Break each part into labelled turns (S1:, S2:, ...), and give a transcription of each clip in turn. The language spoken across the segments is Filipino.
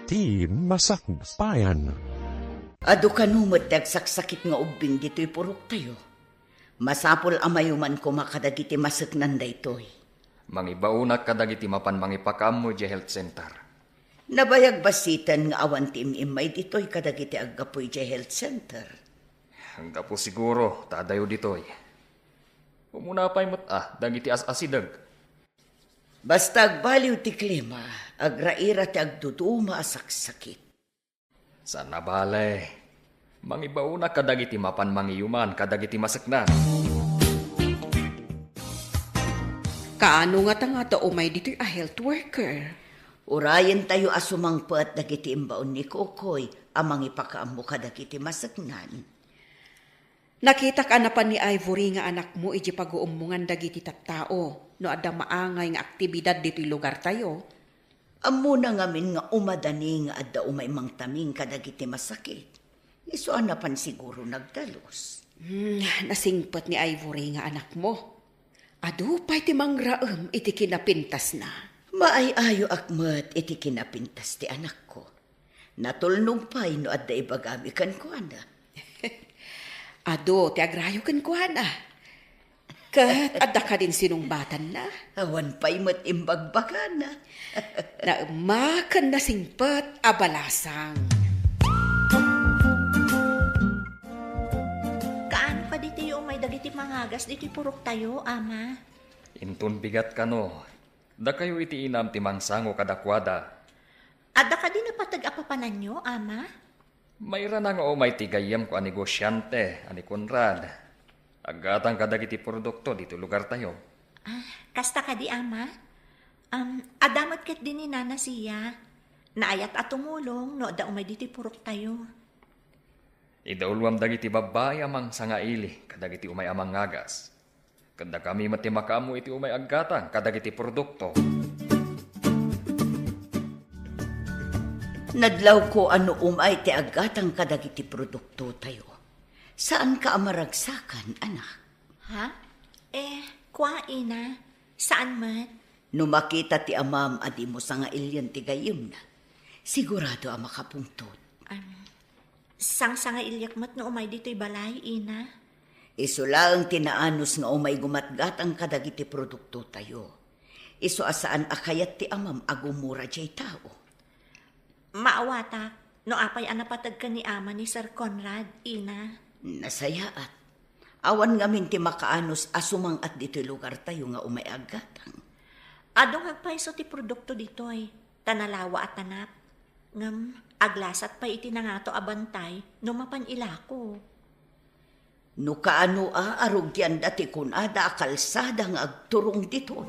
S1: iti masakbayan.
S2: Ado kanumot dagsaksakit nga ubing dito'y purok tayo. Masapol amayuman ko makadagiti masaknan daytoy.
S3: Mangibaunak kadagiti mapan mangipakam mo di health center.
S2: Nabayag basitan nga awan ti imay ditoy kadagiti aggapoy di health center.
S3: Hangga po siguro, tadayo ditoy. Umuna pa'y dagiti as-asidag.
S2: Basta agbaliw ti klima, agraira ti agduduma asaksakit.
S3: Sa nabalay, mangibauna kadagiti mapan mangiyuman kadagiti masaknan.
S4: Kaano nga ta umay dito'y a health worker?
S2: Urayan tayo asumangpat dagiti imbaon ni Kokoy, amang ipakaam mo kadagiti masaknan.
S4: Nakita ka na pa ni Ivory nga anak mo iji pag-uumungan dagiti tattao no adda maangay nga aktibidad dito'y lugar tayo.
S2: Amo na ngamin nga umadani nga adda umay mangtaming kadagiti masakit. Isuan na pan siguro nagdalos.
S4: Nasingpet ni Ivory nga anak mo. Adu pa'y ti mangraem iti kinapintas na.
S2: Maay-ayo akmat iti kinapintas ti anak ko. Natulnong pa'y no adda ibagami kan ko ana.
S4: Ado ti agrayo ken kuana. Kat adda ka din sinumbatan na.
S2: Awan pa'y mat imbagbagan na.
S4: Naemakan na singpet abalasang.
S5: Kaano ka diti umay dagiti mangagas diti purok tayo, ama?
S3: Intun bigat ka no. Da kayo iti inam ti mangsango kadakwada.
S5: Adda ka din napatag-apapanan nyo, ama?
S3: Mayra na nga umay ti gayam ko ani Gosyante, ani Conrad. Agatang kadagiti produkto dito lugar tayo.
S5: Kasta ka di, ama? Adamat ket din ni nana siya. Naayat at tumulong no da umay diti purok tayo.
S3: Idaulwam dagiti babae amang sangaili, kadagiti umay amang ngagas. Kada kami mati makamu iti umay aggatang, kadagiti produkto.
S2: Nadlaw ko ano umay ti agatang kadagiti produkto tayo. Saan ka amaragsakan, anak?
S5: Ha? Kwa ina? Saan mat?
S2: No makita ti amam adi mo sa nga ilyan ti gayim na, sigurado ang makapungtod.
S5: Sang-sanga ilyak mat no umay dito'y balay, ina?
S2: Iso lang tinaanos nga umay gumatgat ang kadagiti produkto tayo. Iso asaan akayat ti amam agumura jay tao.
S5: Maawata, no apay anapatag ka ni ama ni Sir Conrad, ina?
S2: Nasayaat. Awan ngamin ti makaanos asumang at dito lugar tayo nga umay agatang.
S5: Adong agpaiso ti produkto dito'y tanalawa at tanap. Ngam, aglasat pa iti na nga to abantay no mapanila ko.
S2: No kaano arugyan dati kun ada kalsada nga agturong dito.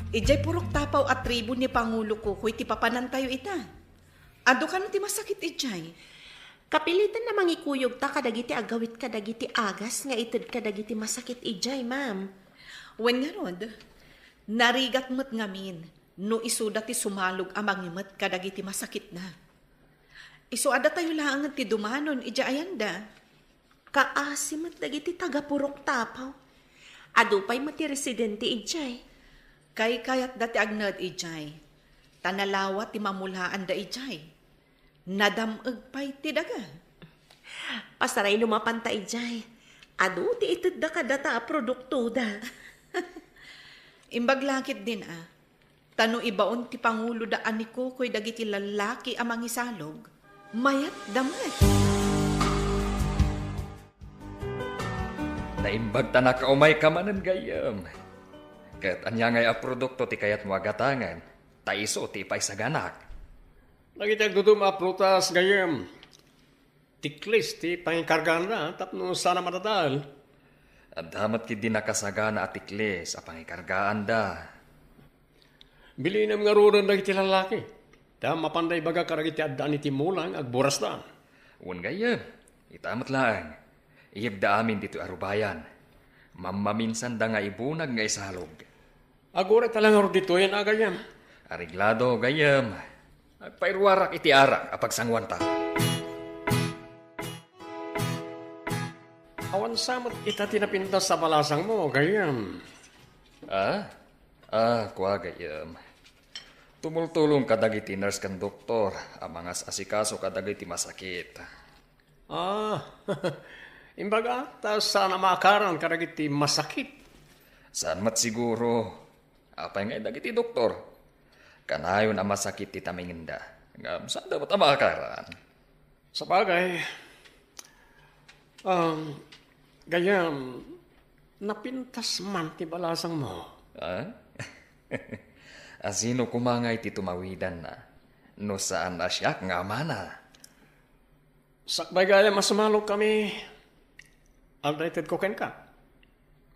S6: Ijay purok tapaw at tribo ni Pangulo Kukoy ti papanan tayo ita. Ado ka no ti masakit ijay.
S7: Kapilitan na mangikuyog ta kadagiti agawit kadagiti agas nga ited kadagiti masakit ijay, ma'am.
S6: Wen nga rod, narigat mo't ngamin no isuda ti sumalog amangimet kadagiti masakit na. Isu ada tayo lang ti dumanon ija ayanda.
S7: Kaasimat dagiti taga purok tapaw. Adupay mati residente ijay.
S6: Kay kayat dati agnad ijay. Tanalawa ti mamulhaan da ijay. Nadameg pay ti daga.
S7: Pasaray lumapanta ijay. Adu ti ited da kadata a produkto da.
S6: Imbaglakit din Tano ibaon ti Pangulo da aniko ko'y dagiti lalaki amang isalog. Mayat damat.
S3: Naimbag ta na kaumay kamanan gayam. Kat anya ngay a produkto ti kayat mo agatangan, taiso ti pay saganak.
S8: Nagitag dudum a prutas gayam. Tiklis ti pangikargaan na, tapno sana matadal.
S3: At damat ki din nakasagana at tiklis a pangikargaan da.
S8: Bilinam nga ruran dagiti lalaki. Da mapanday baga karagiti addaan iti mulang agburas daan.
S3: Un gayam, itamat lang. Iyibda amin dito arubayan. Mamaminsan da nga ibunag nga isalog.
S8: Agura talang aro dito yan agayam.
S3: Ariglado gayam. Agpairwarak iti arak apag sangwanta.
S8: Awan samot kita tinapintas sa balasang mo, gayam.
S3: Kwa gayam. Tumultulong kadagiti nurse kan doktor, ang mga asikaso kadagiti masakit.
S8: Ah, imbaga, tas sana makaran karagiti masakit.
S3: Saan mat siguro? Apay nga dagiti doktor. Kanayon ang masakit ti taminginda. Ngam saan dapat ang makaran?
S8: Sa bagay, gayam, napintas man ti balasang mo.
S3: Ha? Asino kumangay ti tumawidan na? No saan na siya nga mana?
S8: Sakbay gaya masamalog kami, aldated ko ken ka.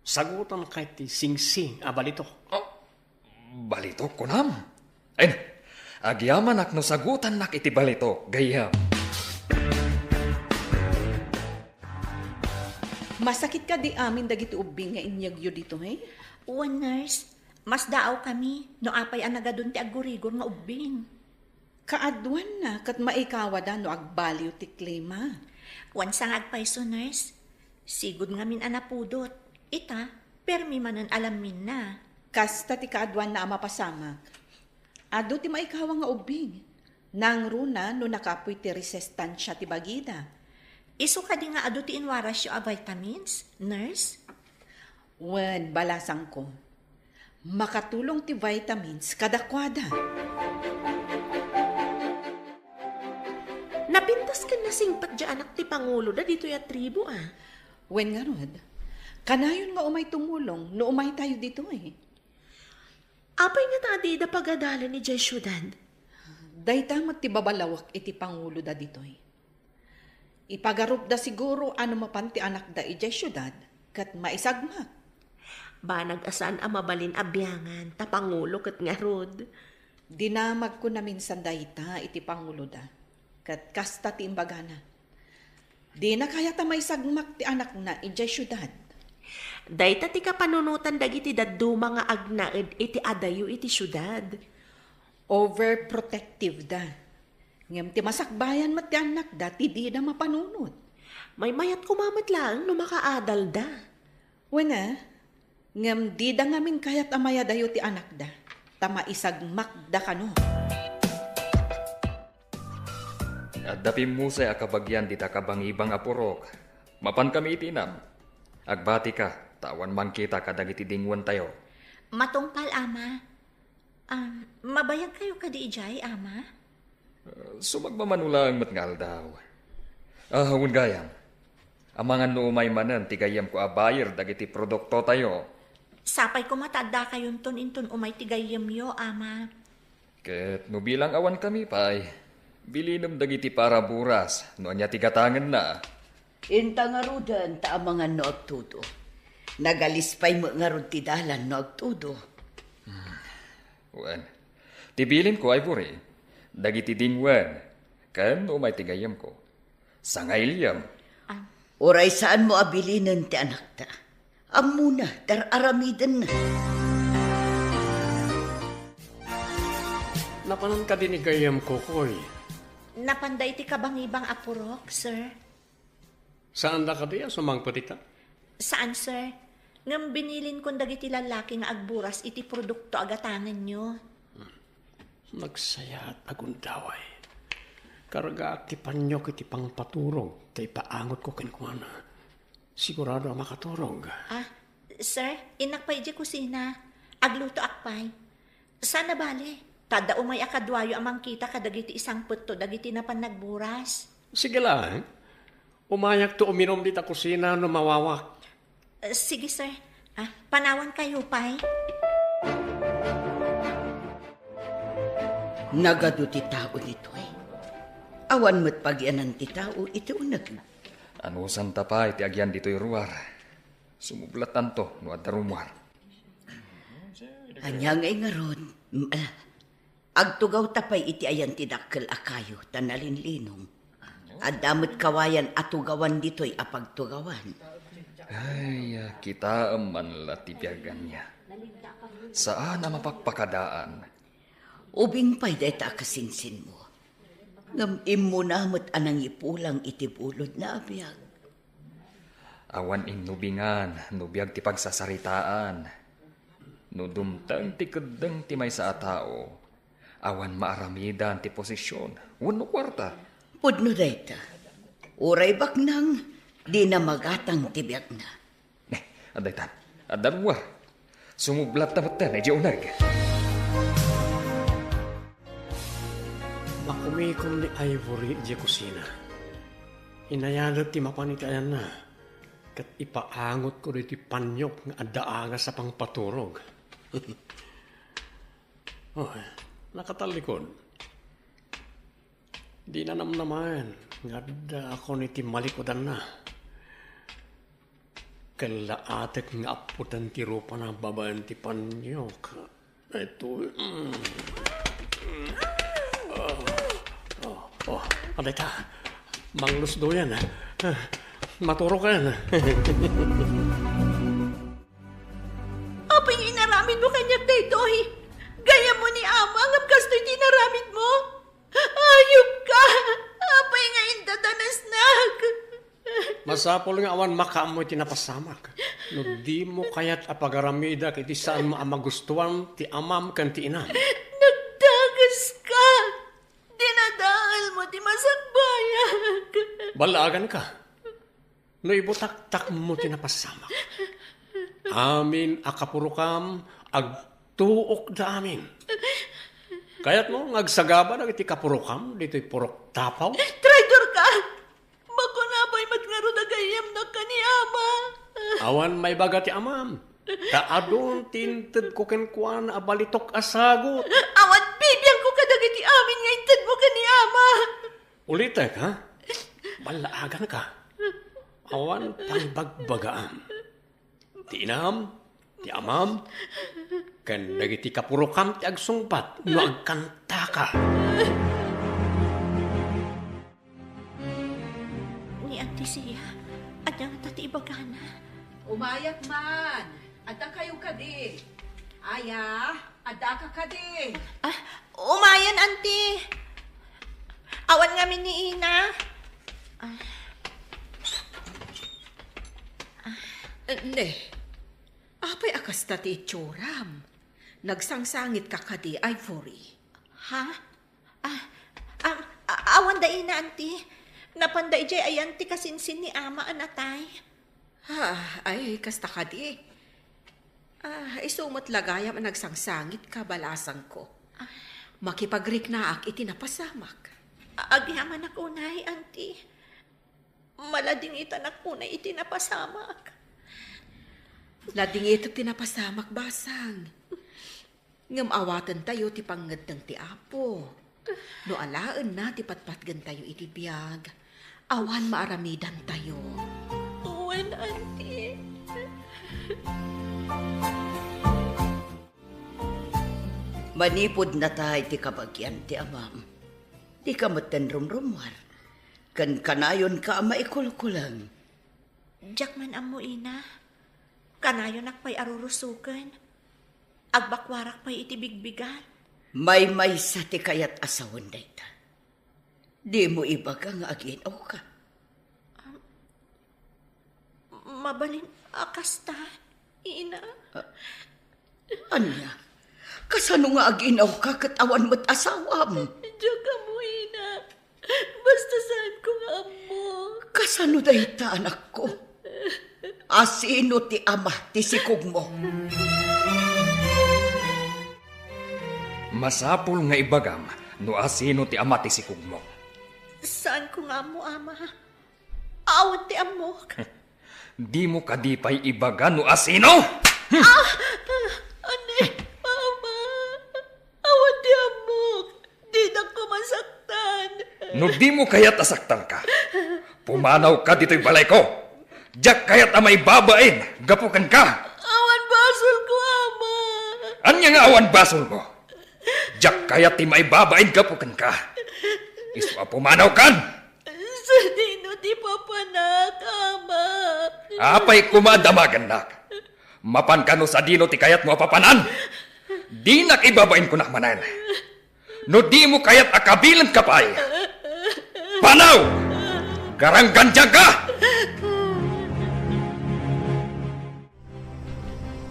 S8: Sagutan kay ti sing-sing abalito.
S3: Oh, balito ko nam. Ay, agyaman ak no sagutan nak iti balito, gayam.
S4: Masakit ka di amin dagiti ubing nga inyagyo dito, eh?
S5: Uwan, nurse. Mas daaw kami, no apay ang nagadun ti agurigor nga ubing.
S4: Kaadwan na, kat maikawa da no agbaliw ti klima.
S5: Uwan sang agpaiso, nurse. Sigud nga min anapudot. Ita, permi manan alamin na.
S4: Kasta ti kaadwan na ama pasamag. Ado ti maikawa nga ubing. Nang runa no nakapoy ti resestansya ti bagida.
S5: Iso ka di nga ado ti inwaras yung vitamins, nurse?
S4: Wen, balasang ko. Makatulong ti vitamins kadakwada.
S7: Napintas ka na singpat dyan anak ti Pangulo da dito ya tribo ah.
S4: Wen nga rod, kanayon nga umay tumulong no umay tayo dito eh.
S7: Apay nga tadi da pagadalan ni Jay Syudad.
S4: Daytamat ti babalawak iti Pangulo da dito eh. Ipagarup da siguro ano mapanti anak da ijay syudad kat maisagmak.
S7: Ba nag-asan ang mabalin abyangan, ta Pangulo kat nga rod.
S4: Dinamag ko na minsan dayta iti Pangulo da. Kat kasta ti imbagana. Di na kaya ta maisagmak ti anak na ijay syudad.
S7: Dayta ti kapanunutan dagiti daduma nga agnaed iti adayo iti syudad.
S4: Overprotective da. Ngem ti masakbayan mat ti anak da, ti di na mapanunot.
S7: May mayat kumamat lang no makaadal da.
S4: Wena, ngem di da ngamin kayat amaya dayo ti anak da. Tama isagmak da kano.
S3: At dapim mo sa akabagyan di takabangibang apurok. Mapan kami itinam. Agbati ka, tawan man kita kadagiti dingwan tayo.
S5: Matungpal, ama. Mabayag kayo kadi ijay, ama?
S3: Sumagmamanulang matngal daw. Hawun gayam. Amangan no umay manan, tigayam ko abayir dagiti produkto tayo.
S5: Sapay ko matanda kayon ton inton umay tigayam yo, ama.
S3: Ket no bilang awan kami pay, bilinam dagiti para buras, no anya tigatangan na.
S2: Inta nga rudan ta mga no agtudo. Nagalispay mo nga rud ti dalan no agtudo.
S3: Wan, tibilin ko ay buri. Dagiti dingwan, kan umay tigayam ko. Sangayliyam.
S2: Oray saan mo abilinan ti anak ta. Ang muna, dar aramidan na.
S8: Napanan ka din ni gayam kokoy.
S5: Napanday ti kabangibang apurok, sir.
S8: Saan da ka diya sumangpatita?
S5: Saan, sir? Ngam binilin kong dagiti lalaki nga agburas iti produkto agatangan nyo.
S8: Nagsaya at agundaway. Karaga ti panyok iti pangpaturog, tay paangot ko kinkwana. Sigurado ang makaturog.
S5: Sir, inak pa iti kusina. Agluto akpay. Sana bali, tada umay akadwayo amang kita kadagiti isang putto, dagiti napan nagburas.
S8: Sige lang. Umayak to uminom dita kusina no mawawak.
S5: Sige, sir. Panawan kayo, pay.
S2: Nagado ti tao dito eh. Awan mo't pagyanan ti tao, iti unag na.
S3: Ano santa pa iti agyan dito'y ruwar. Sumublatan to, no at rumwar.
S2: Anya ngay nga ron. Agtugaw tapay iti ayan ti dakkel akayo, tanalinlinong. At damot kawayan atugawan dito'y apagtugawan.
S3: Ay, kita man latibiagan niya. Saan na mapagpakadaan?
S2: Ubing pa'y deta kasinsin mo. Ngam imo namot anang ipulang iti bulod na abiyag.
S3: Awan inubingan, nubiyag ti pagsasaritaan. No dumtang ti kedeng ti may sa tao. Awan maaramida ti posisyon. Wano kwarta.
S2: Pudno dayta. Uray bak nang di na magatang tibiyag na.
S3: Aday tan. Adarwa. Sumublat na matan. Ay unag.
S8: Makumikom ni Ivory di kusina. Inayadat ti mapanitayan na. Kat ipaangot ko rin ti panyok nga adaaga sa pangpaturog. Oh, nakatalikod. Di na naman nga ako ni ti malikodan na. Kalaatek nga aputan ti rupa na babayan ti panyok. Ito. Aday ta. Manglus do yan, ha? Maturo ka yan, ha?
S5: Apay nga inaramid mo kanyang daytoy. Gaya mo ni Ama, ngam kasto'y dinaramid mo. Ayop ka. Apay nga indadanas nag.
S8: Masapol nga awan makaamoy tinapasamak. No di mo kayat apagaramida kiti saan mo amagustuhan ti amam kan ti inam.
S5: Nagdagas ka. Dinadahal mo ti masakbayag.
S8: Balagan ka. No ibutak-tak mo tinapasamak. Amin akapurukam agtuok da amin. Kayat mo ngagsagaba na iti kapurukam dito'y purok tapaw.
S5: Traitor ka. Makunapay matngaro na gayam na ka ni Ama.
S8: Awan may baga ti amam. Taadon tinted ko kenkwan abalitok asagot.
S5: Awan bibiyang ko kadagiti amin nga intad mo ka ni Ama.
S8: Ulitek, ha? Balaagan ka. Awan pangbagbagaan. Ti inam, ti amam, kan dagiti kapurukam ti agsungpat no agkanta ka.
S5: Ni Auntie Sia, at yung tati ibagana.
S4: Umayat man. Adda kayo kadi. Aya, adda ka kadi.
S5: Umayan, Auntie. Awan nga ni Ina.
S6: Ne, apay akas ta ti itsyoram. Nagsangsangit ka kadi, Ivory.
S5: Ha? Awan da Ina, Auntie. Napanday jay ayan ti kasinsin ni Ama anatay.
S6: Ay, kasta kadi. Isumot lagayam ang nagsangsangit ka, balasan ko. Makipagrik na ak iti napasamak.
S5: Agyaman ako unay, Auntie. Malading itanak unay iti napasamak.
S6: Lading ito tinapasamak basang. Ngam awatan tayo ti pangad ng ti Apo. No alaan na ti patpatgan tayo iti biyag. Awan maaramidan tayo.
S5: Uwan, Auntie.
S2: Manipod na tayo ti kabagyan ti amam. Di ka matan rumrumwar. Kan kanayon ka maikulkulang.
S5: Jackman amo, Ina. Kanayon akpay arurusukan. Agbakwarak pa'y itibigbigan.
S2: May sa ti kayat asawan dayta. Di mo ibaga nga aginaw ka.
S5: Mabalin akasta, Ina.
S2: Anya, kasano nga aginaw ka kat awan mo't asawam?
S5: Diyaga mo, Ina. Basta saan ko nga mo.
S2: Kasano dayta anak ko? Asino ti ama ti sikog mo?
S3: Masapul nga ibagam no asino ti ama ti sikog mo.
S5: Saan ko nga mo, Ama? Awan ti amok.
S3: Di mo kadipay ibaga no asino?
S5: Ane, Ama. Awan ti amok. Di na ko masaktan.
S3: No di mo kayat asaktan ka. Pumanaw ka dito'y balay ko. Diyak kayat amay babain. Gapukan ka.
S5: Awan basol ko, Ama.
S3: Anya nga awan basol mo? Diyak kayat ti may babain. Gapukan ka. Isu pumanaw kan.
S5: Sa dino ti papanak, Ama.
S3: Apay kumadamagan nak. Mapan ka no sa dino ti kayat mo papanan. Di nak ibabain ko nakmanan. No di mo kayat akabilan ka pa'y. Panaw! Garangganjang ka!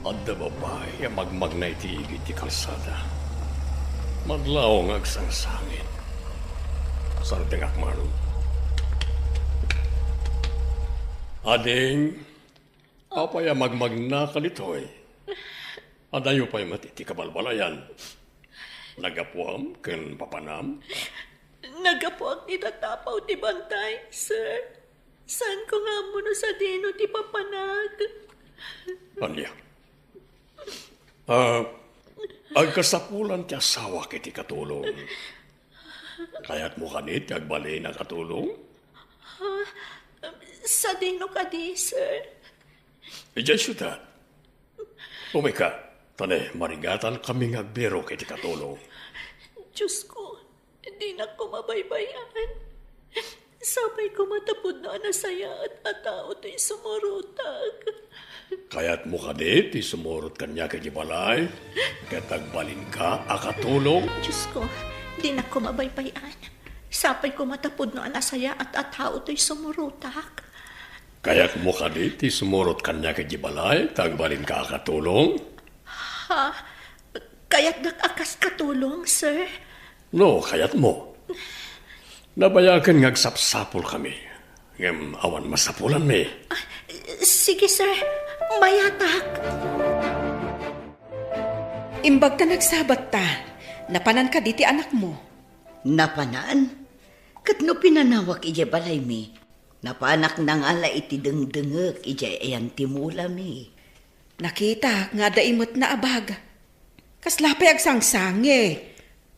S8: Adda babae ang magmagnay ti igit ti kalsada. Madlaw nga agsangsangin. Sarting akman. Ading, apaya magmagna kalitoy. Adayo pa'y matiti kabalbalayan. Nagapuam ken papanam.
S5: Nagapo ang itatapaw ti bantay, sir. Saan ko nga muna sa dino ti papanag?
S8: Anya. Agkasapulan ti asawa kiti katulong. Kaya't mo kanit agbali na katulong?
S5: Sa dino ka di, sir.
S8: Ijay syudad. Umika, tane marigatan kaming agbero kiti katulong.
S5: Diyos ko, hindi na ko mabaybayan. Sabay ko matapod na anasaya at atao to'y sumurutag.
S8: Kaya't mo kanit isumurot kanya kiti balay. Kaya't agbalin ka akatulong.
S5: Diyos ko, hindi na ko mabaybayan. Sabay ko matapod na anasaya at atao to'y sumurutag.
S8: Kaya't mo kanit isumurot kanya kiti balay. Tagbalin ka akatulong.
S5: Ha? Kaya't nag-akas katulong, sir?
S8: No, kaya't mo. Nabayagan ngagsapsapol kami. Ngem awan masapulan mi.
S5: Sige, sir. Mayatak.
S4: Imbag ta nagsabat ta, napanan ka diti anak mo.
S2: Napanan? Kat no pinanawak ija balay mi. Napanak nang ala iti dengdengek ija ayan timula mi.
S4: Nakita nga daimot na abag. Kaslapay agsangsange.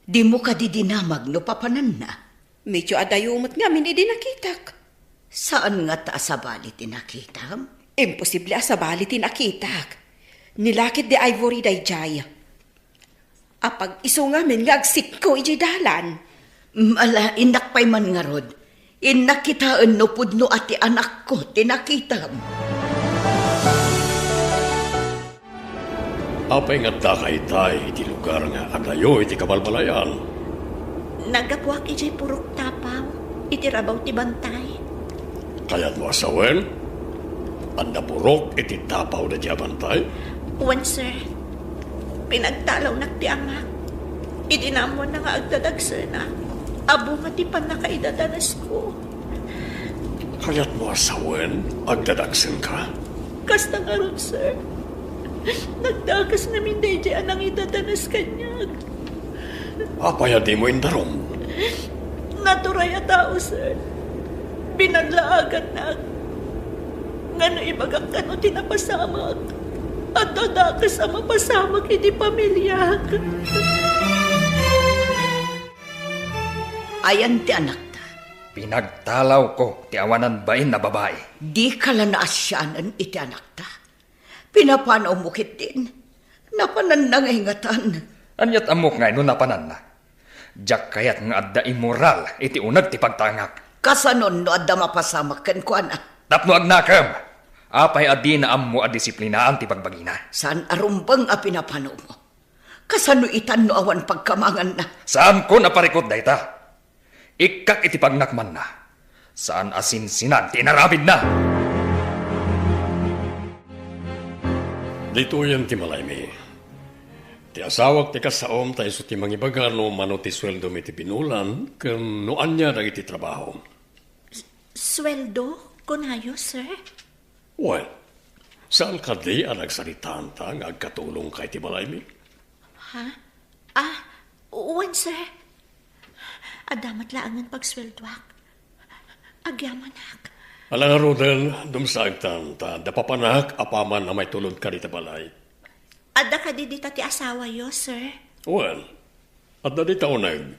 S2: Di mo ka didinamag no papanan na.
S4: Medyo adayumot nga min idi nakitak.
S2: Saan nga ta sa bali tinakitam?
S4: Imposible sa bali tinakitak. Nilakit di Ivory dayjay. Apag iso nga min nga agsik ko iji dalan.
S2: Mala, inak pa'y man nga rod. Inak kitaan no pudno ati anak ko tinakitam.
S8: Apay nga takay tay iti lugar nga adayo iti kabalbalayan.
S5: Nagapuak ijay purok tapaw. Iti rabaw ti bantay.
S8: Kaya't mo asawen, anda purok iti tapaw na diabantay.
S5: Wan, sir. Pinagtalaw na ti amak. Idinamon na nga agdadagser na. Abo nga ti panakaidadanas ko.
S8: Kaya't mo asawen, agdadagsen ka.
S5: Kasta nga ron, sir. Nagdagas namin DJ anang idadanas kanyag.
S8: Apaya di mo indarom.
S5: Naturay a tao, sir. Binanlaagan na. Ngano ibagak ka no tinapasamak. At dadakas ang mapasamak iti pamilya.
S2: Ayan ti anak ta.
S3: Pinagtalaw ko ti awanan bain na babae.
S2: Di ka lang naasyanan iti anak ta. Pinapanaw mo kitin. Napanan na ngayngatan.
S3: Anyat amok nga no napanan na. Diyak kayat nga adda immoral iti unag ti pagtangak.
S2: Kasanon no adda mapasamak ken ko anak.
S3: Tapno agnakam. Apay adi na ammo a disiplinaan ti pagbagina.
S2: Saan arumbang a pinapanaw mo? Kasano itan no awan pagkamangan na.
S3: Saan ko naparikot dayta? Ikak iti pagnakman na. Saan asinsinan ti narabid na?
S8: Dito yan ti malaymi. Ti asawak ti kasaom tayo so ti mangibaga no mano ti sweldo mi ti pinulan ken no anya dagiti trabaho.
S5: Sweldo? Kunayo, sir?
S8: Well, saan ka di ang nagsalitaan ta nga agkatulong kay ti malaymi?
S5: Ha? Wan, sir. Adamat laangan pagsweldoak. Agyamanag.
S8: Alang Rodel, dumsagtan ta, dapapanak apaman na may tulod ka dita balay.
S5: Ada ka di dita ti asawa yo, sir?
S8: Well, at na dita unag,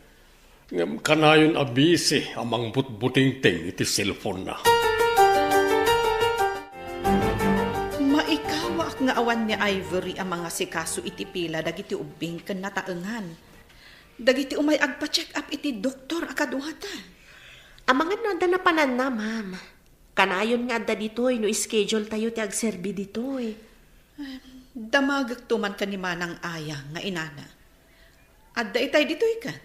S8: ngam kanayon abisi amang butbuting ting iti cellphone na.
S4: Maikawak nga awan ni Ivory ang mga sikaso iti pila dagiti ubing ken nataengan. Dagiti umay agpa-check up iti doktor akaduhata.
S7: Amangan no adda na panan na, ma'am. Kanayon nga adda ditoy no schedule tayo ti agserbi ditoy.
S4: Damagak tuman ka ni manang aya nga inana. Adda itay ditoy kat.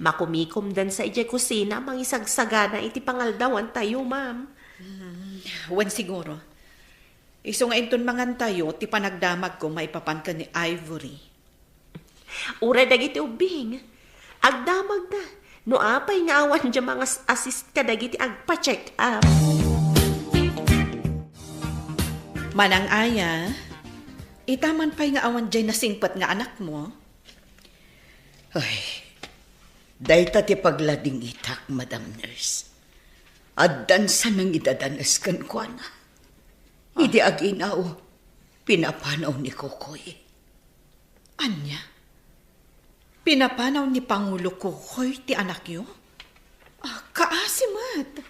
S7: Makumikom dan sa ijay kusina mangisagsagana iti pangaldawan tayo, ma'am.
S4: Wen siguro. Iso nga inton mangan tayo, ti panagdamag ko maipapan ka ni Ivory.
S7: Uray dagiti ubing. Agdamag na. No apay nga awan dyan mga assist ka dagiti agpa-check up.
S4: Manang Aya, itaman pa'y nga awan dyan nasingpat nga anak mo.
S2: Ay, dayta ti paglading itak, Madam Nurse. Addan sa nang idadanas kan kwa na. Idi aginaw, pinapanaw ni Kokoy.
S4: Anya? Pinapanaw ni Pangulo Kukoy ti anak yo? Kaasimat.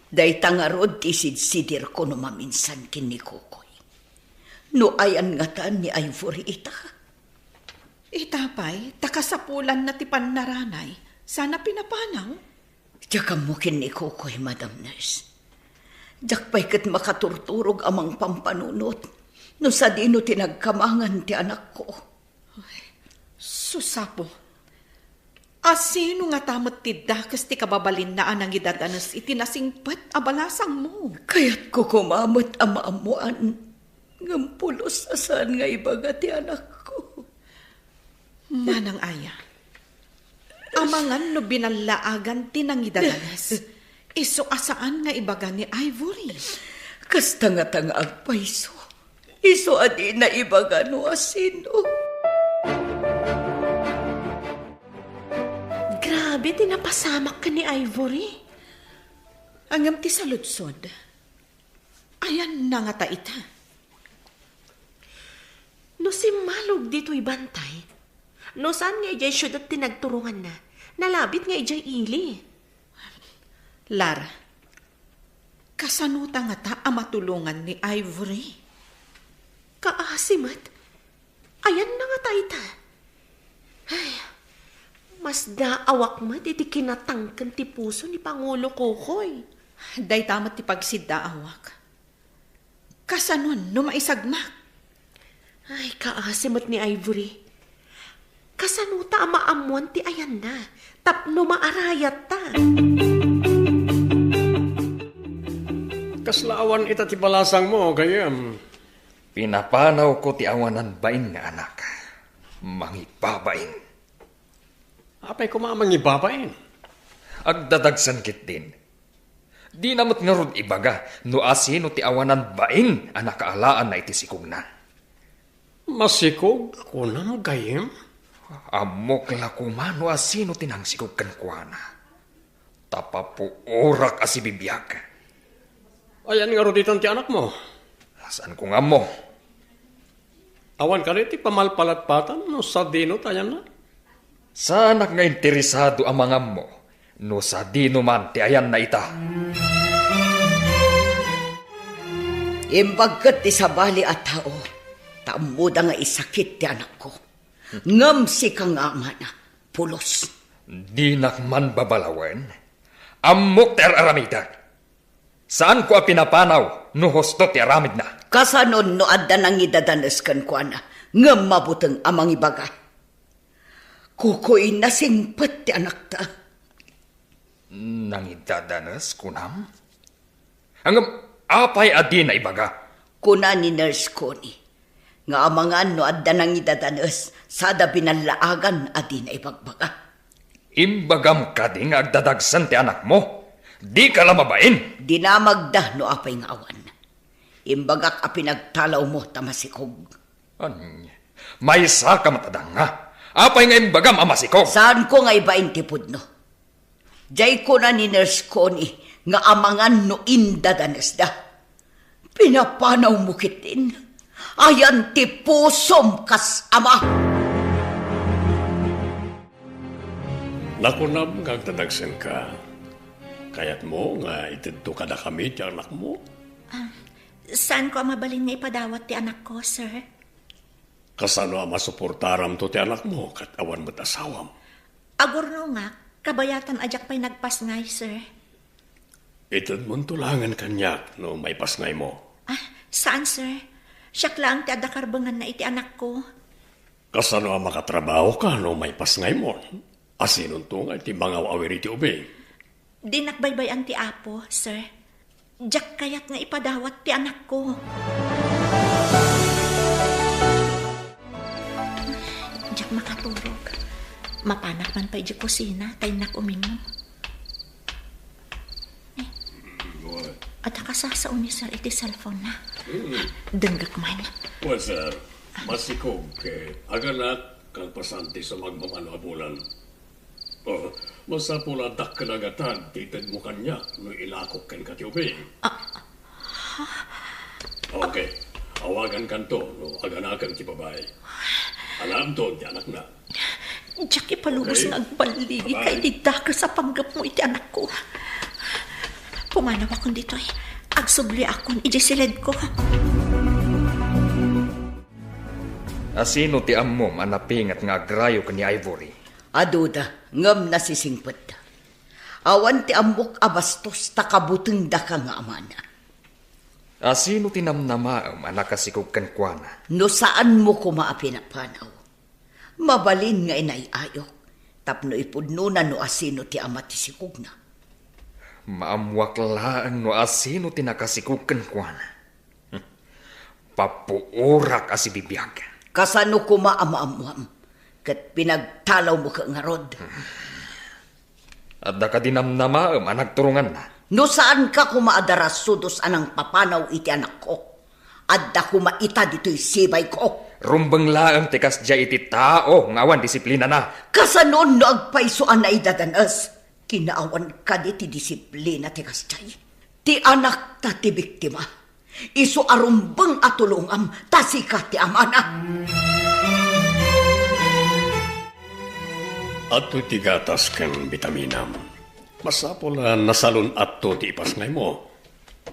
S2: Dayta nga rod ti sidsidir ko no maminsan kin ni Kokoy. No ayan nga taan ni Ivory ita.
S4: Itapay, takasapulan na ti pannaranay. Sana pinapanaw.
S2: Diyak mo kin ni Kokoy, Madam Nurse. Diyak pa'y kat makaturturog amang pampanunot. No sa dino tinagkamangan ti anak ko.
S4: Susapo. Asino nga tamot ti dakas ti kababalin na anang idadanas itinasingpat abalasang mo.
S2: Kaya't ko kumamot amaamuan. Ngampulos asan nga ibaga ti anak ko.
S4: Manang Aya, amangan no binalaagan ti nang idadanas. Iso asaan nga ibaga ni Ivory.
S2: Kastanga-tanga agpaiso. Iso adi na ibaga no asino.
S7: Grabe, tinapasamak ka ni Ivory.
S4: Angam ti saludsod. Ayan na nga ta ita.
S7: No si Malog dito'y bantay. No saan nga ijay syudad tinagturungan na. Nalabit nga ijay ili.
S4: Lara, kasanuta nga ta amatulungan ni Ivory.
S7: Kaasimat. Ayan na nga ta ita. Ay, mas daawak mo iti kinatangkan ti puso ni Pangulo Kokoy.
S4: Day tamat ti pagsidaawak. Kasanon no maisagmak.
S7: Ay, kaasimat ni Ivory. Kasanuta amaamuan ti ayan na. Tapno maarayat ta.
S8: Kaslaawan ita ti balasang mo, gayam.
S3: Pinapanaw ko ti awanan bain nga anak. Mangibabain.
S8: Apay kumamang ibabain.
S3: Agdadagsan kit din. Di namot nga rod ibaga no asino ti awanan bain anak kaalaan na iti sikog na.
S8: Masikog kunam gayam.
S3: Amok la kumano asino tinangsikog kan kuana. Tapapuorak asibibiyag.
S8: Ayan nga roditan ti anak mo.
S3: Saan ko nga mo?
S8: Awan ka rin ti pamalpalatpatan no sa dino tayan na.
S3: Sa anak nga interesado ang mga mo, no sa dino man ti ayan na ita.
S2: Imbagkat ti sabali at tao, taamuda nga isakit ti anak ko. Ngam si kang ama na, pulos.
S3: Di nakman babalawen, amok ti aramida. Saan ko pinapanaw, no hosto ti aramid na?
S2: Kasanon no adda nang idadanas kan ko na, ngam mabutang amang ibaga. Kukoy na singpat ti anak ta.
S3: Nangidadanas kunam? Hanggang apay adi na ibaga?
S2: Kuna ni Nurse Connie. Nga amangan no adda nang idadanas, sada binalaagan adi na ibagbaga.
S3: Imbagam ka di nga agdadagsan ti anak mo. Di ka lamabain.
S2: Dinamagda no apay nga awan. Imbagak a pinagtalaw mo tamasikog.
S3: May sa ka matadang nga. Apay nga imbagam amasikog.
S2: Saan ko nga ibain tipod no? Diyay ko na ni Nurse Connie nga amangan no indadanas da. Pinapanaw mo kitin. Ayan ti pusom kas ama.
S8: Nakunam nga agdadagsan ka. Kayat mo nga itidto ka na kami ti anak mo.
S5: Saan ko mabalin nga ipadawat ti anak ko, sir?
S8: Kasano ang masuportaram to ti anak mo kat awan mo't asawam.
S5: Agurno nga, kabayatan ajak pa'y nagpasngay, sir.
S8: Itad mong tulangan kanyak no may pasngay mo.
S5: Saan, sir? Siyak lang ti adakarbangan na iti anak ko.
S8: Kasano ang makatrabaho ka no may pasngay mo. Asinon to nga iti mga awiri ti ubing.
S5: Di nakbaybayan ti apo, sir. Diyak kayat nga ipadawat ti anak
S7: ijak makaturog. Mapanak man pa ijak kusina, tayo nakumin mo. At nakasasaon ni sir iti cellphone na. Denggak man.
S8: Well, sir, masikog aganak kang pasanti sa magmamanabulan. Masapuladak ka nagatan, titid mo kanya, no ilakok kan katiubing. Okay, awagan kanto, no aganakan ti babae. Alam to, ti anak na.
S7: Diyak ipalubos
S8: Okay.
S7: ng baligi
S8: Bye-bye.
S7: kay didaka sa panggap mo iti anak ko. Pumanaw akong dito eh. Agsubli akong ijisilid ko.
S3: Asino ti ammom anapingat nga agrayo ka ni Ivory?
S2: Aduda, ngam na sisingpet. Awan ti ambok abastos takabuteng da ka nga amana.
S3: Asino ti namnamaam anakasikog kan kuana?
S2: No saan mo kumaapi na panaw? Mabalin nga inayayok. Tapno ipudno na no asino ti ama ti sikog na.
S3: Maamwaklaan no asino ti nakasikog kan kuana. Papuurak asi bibiyag.
S2: Kasano kumaamaamuam. Kat pinagtalaw mo ka nga rod.
S3: At da ka dinamnamaam anagturungan na.
S2: No saan ka kumaadaras sudos anang papanaw iti anak ko? At da kumaita dito'y sibay ko.
S3: Rumbang laang tikas dya iti tao ng awan disiplina na.
S2: Kasanon no agpaysoan na idadanas. Kinaawan ka di ti disiplina tikas dyan. Ti anak ta ti biktima. Iso arumbang atulungam tasika ti amana.
S8: Ato ti gatas kang bitaminam. Masapula nasalon ato ti ipasngay mo.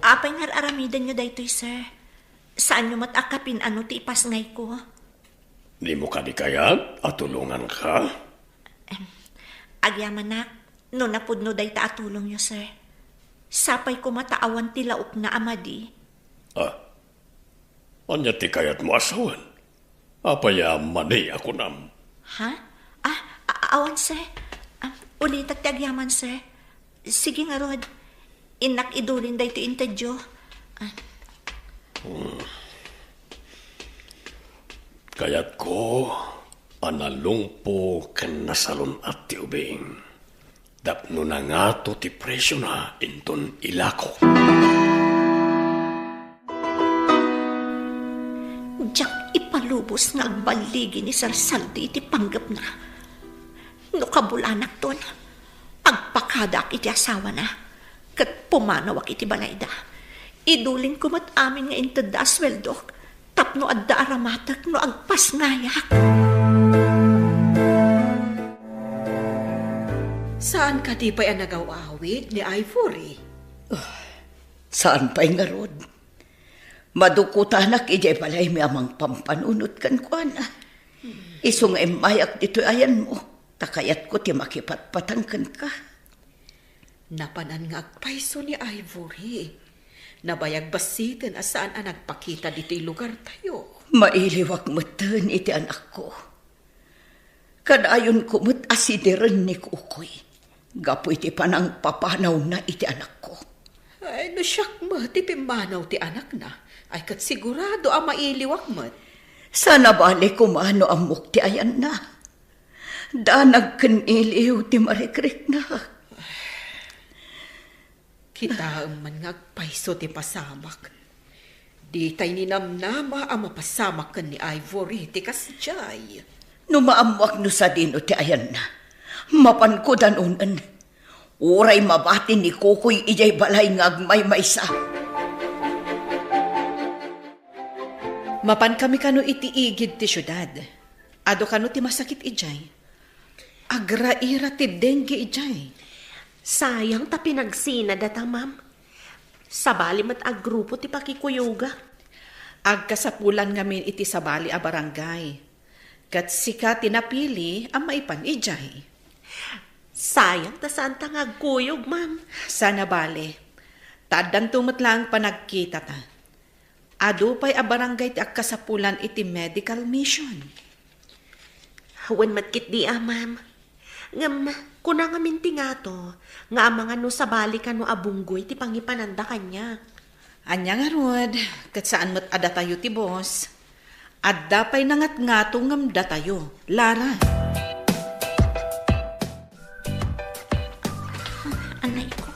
S7: Apay nga aramidan nyo daytoy, sir. Saan nyo matakapin ano ti ipasngay ko?
S8: Di mo ka di kayat, atulungan ka.
S7: Agyaman na, no napudno day ta atulong nyo, sir. Sapay ko mataawan ti laok na amadi.
S8: Anya ti kayat mo asawan. Apaya mani ako nam.
S7: Ha? Awan, sir. Ulitat ti agyaman, sir. Sige nga, Rod. Inak idulin day ti intadyo.
S8: Kayat ko, analungpo kan nasalon at ti ubing. Dapno na nga to ti presyo na inton ilako.
S7: Diyak ipalubos nga agbaligi ni Sir Saldi iti panggap na. No kabulanak ton, pagpakadak iti asawa na, kat pumanawak iti balayda. Idulin ko mat amin nga intada asweldok, tapno adda aramatak no agpas ngayak.
S6: Saan ka di pa'y nagaw-awit ni Ivory?
S2: Saan pa'y nga rod? Madukutanak ijay balay mi amang pampanunot kan kuana. Isong emayak dito ayan mo. Takayat ko ti makipatpatangkan ka.
S6: Napanan nga agpaiso ni Ivory. Nabayag basitin asaan ang nagpakita dito'y lugar tayo.
S2: Mailiwak matan iti anak ko. Kadayon ko mat asidiran ni Kukoy. Gapo iti panang papanaw na iti anak ko.
S6: Ay, no siyak mo, ti pimanaw ti anak na. Ay, kat sigurado ang mailiwak mo.
S2: Sana bali kumano amok ti ayan na. Danag kaniliw ti marikrik na.
S6: Kita man nga agpaiso ti pasamak. Di tay ninamnama ang mapasamak kan ni Ivory ti kasjay.
S2: No maamwak no sa dino ti ayan na. Mapan ko danunan. Uray mabati ni Kukoy ijay balay nga agmay maysa.
S4: Mapan kami kano iti igid ti syudad. Ado kano ti masakit ijay. Agraira ti dengue ijay.
S7: Sayang ta pinagsina data, ma'am. Sabali mat agrupo ti pakikuyoga.
S4: Agkasapulan ngamin iti sabali a barangay. Kat sika tinapili ang maipan ijay.
S7: Sayang ta saan ta nga agkuyog, ma'am.
S4: Sana bale. Tadan tumatlang panagkita ta. Ado pa'y a barangay ti agkasapulan iti medical mission.
S7: Hawan matkit di ma'am. Ngam, kuna nga minti nga to, nga mga no sabali ka no abunggoy ti pangipananda kanya.
S4: Anya nga rod, kat saan mat ada tayo ti boss. At dapay nangat-ngato ngam datayo. Lara.
S7: Anay ko,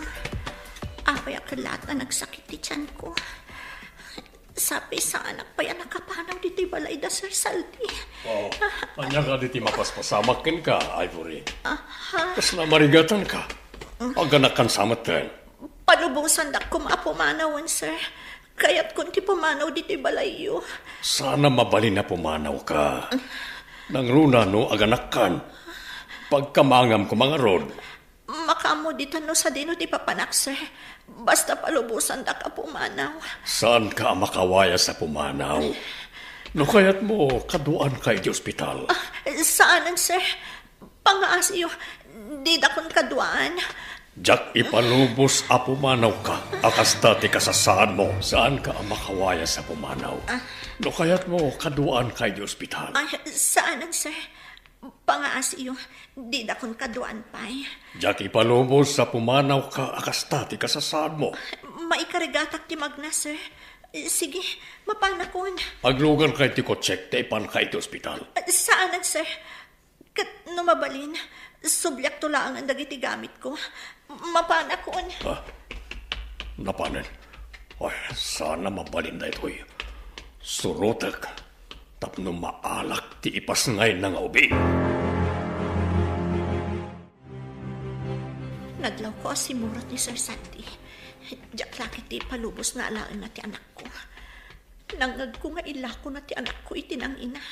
S7: apay akalata nagsakit ti tiyan ko. Sabi sa anak pa yan nakapanaw dito'y balay da Sir Saldi.
S8: Oh, anya ka diti mapaspasamakin ka, Ivory. Kas na marigatan ka. Aganakan samatan.
S7: Palubusan da kumapumanawan, sir. Kaya't kunti pumanaw dito'y balayo.
S8: Sana mabali na pumanaw ka. Nang runa no aganakan. Pagkamangam ko mga rod.
S7: Makamo dito no sa dino ti papanak, sir. Basta palubusan da ka pumanaw.
S8: Saan ka makawaya sa pumanaw? No kaya't mo kaduan kay di ospital.
S7: Saanan, sir? Pangaasiyo, di da kon kaduan.
S8: Jack ipalubos a pumanaw ka. Akas dati kasasaan mo. Saan ka makawaya sa pumanaw? No kaya't mo kaduan kay di ospital.
S7: Saanan, sir? Pangaasiyo, di da kon kaduan pa'y.
S8: Jack ipalubos sa pumanaw ka. Akas dati kasasaan mo.
S7: Maikarigatak ti magna, sir. Sige, mapanakon.
S8: Aglugan kay ti ko check te pan kay ti ospital.
S7: Saanan, sir? Kat numabalin, sublyak tulaan ang dagiti gamit ko. Mapanakon.
S8: Napanan. Ay, sana mabalin na ito'y. Surotak. Tapno maalak ti ipas ngay ng ubing.
S7: Naglaw ko si Murat ni Sir Sandy. Diyak laki ti palubos na alaan na ti anak ko. Nangag ko nga ilako na ti anak ko itinang ina.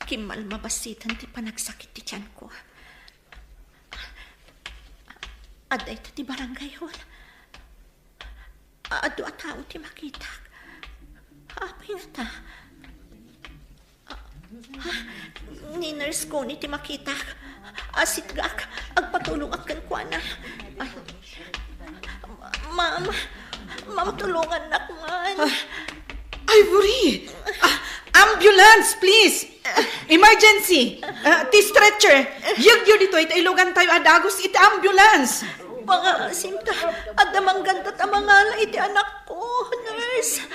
S7: Kimal mabasitan ti panagsakit ti tiyan ko. Aday ta ti barangay hon. Ado at tao ti makita. Apay na ta. Ni nurse ko ni ti makita. Asit gak, agpatulong akan kwa na. Ma'am, tulungan na man.
S4: Ivory! Ambulance, please! Emergency! Ti stretcher! Yagyo dito, itailugan tayo adagos iti ambulance!
S7: Mga sinta, at damang ganda tamangala iti anak ko, nurse.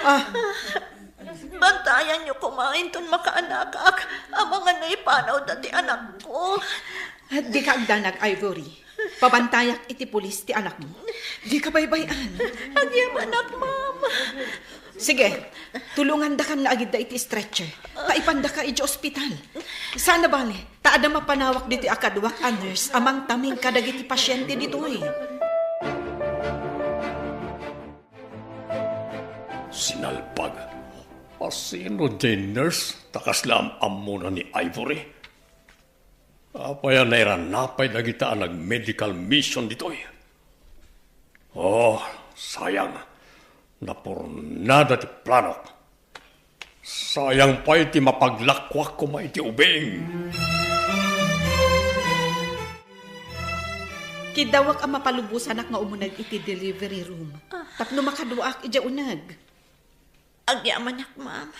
S7: Bantayan niyo kumain ton makaanakak. Amangan na ipanaw dati anak ko.
S4: Di ka agdanag, Ivory. Pabantayak iti pulis ti anak mo. Di ka baybayan.
S7: Agyam anak, mama.
S4: Sige, tulungan da kan na agid da iti stretcher. Paipanda ka iti ospital. Sana bali, taada mapanawak diti akadwak a nurse amang taming kadagiti pasyente dito eh.
S8: Sinalpag. Asino din nurse? Takas lam amuna ni Ivory. Apaya na iran napay nagitaan nag-medical mission dito eh. Oh, sayang. Napurnada ti planok. Sayang pa iti mapaglakwak ko ma iti ubing.
S4: Kidawak ang mapalubusan ak nga umunag iti delivery room. Tapno makaduak iti unag.
S7: Agyaman ak, ma'am.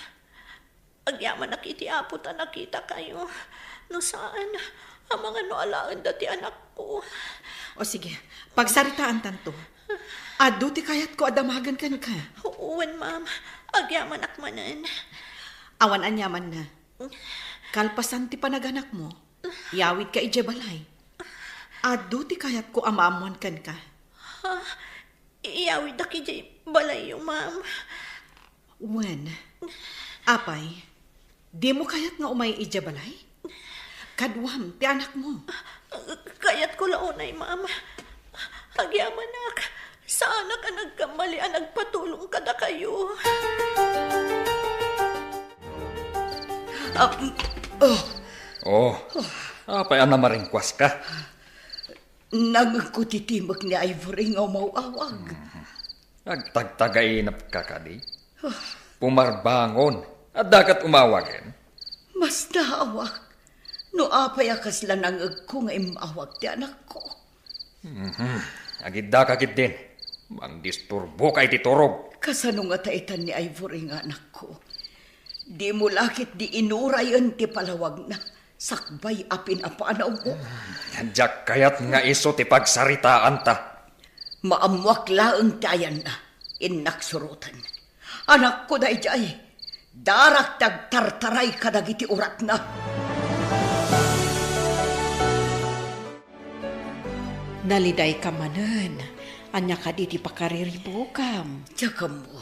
S7: Agyaman ak iti apot a nakita kayo. No saan? Ang mga noalaan dati anak ko.
S4: O sige, pagsaritaan tanto. Ado ti kayat ko adamagan kan ka.
S7: Uwan, ma'am. Agyaman ak manan.
S4: Awan anyaman na. Kalpasan ti panaganak mo. Yawid ka ijebalay. Ado ti kayat ko amaamuan kan ka.
S7: Ha? Iyawid ak ije balay yung, ma'am.
S4: Wen, apay, di mo kayat nga umay ijebalay? Kadwam, ti anak mo.
S7: Kayat ko launay, ma'am. Agyaman ak. Sana ka nagkamali ang nagpatulong ka na kayo.
S3: Apay na maringkwas ka.
S2: Nagkutitimag ni Ivory nga umawawag.
S3: Nagtagtagainap ka kadi. Pumarbangon. At dagat umawagin.
S2: Mas naawag. No apay akas lang ang ko nga imawag ti anak ko.
S3: Agidda kakit din. Mang disturbo kay titurog.
S2: Kasano nga taitan ni Ivory nga anak ko. Di mo lakit di inurayan ti palawag na. Sakbay apin apanaw mo.
S3: Diyak kayat nga iso ti pagsaritaan ta.
S2: Maamwak laang tayan na. Inaksurutan. Anak ko dayjay, darak tagtartaray kadagiti urat na.
S6: Naliday ka manen. Anya ka di pakariribukam.
S2: Tsaka mo,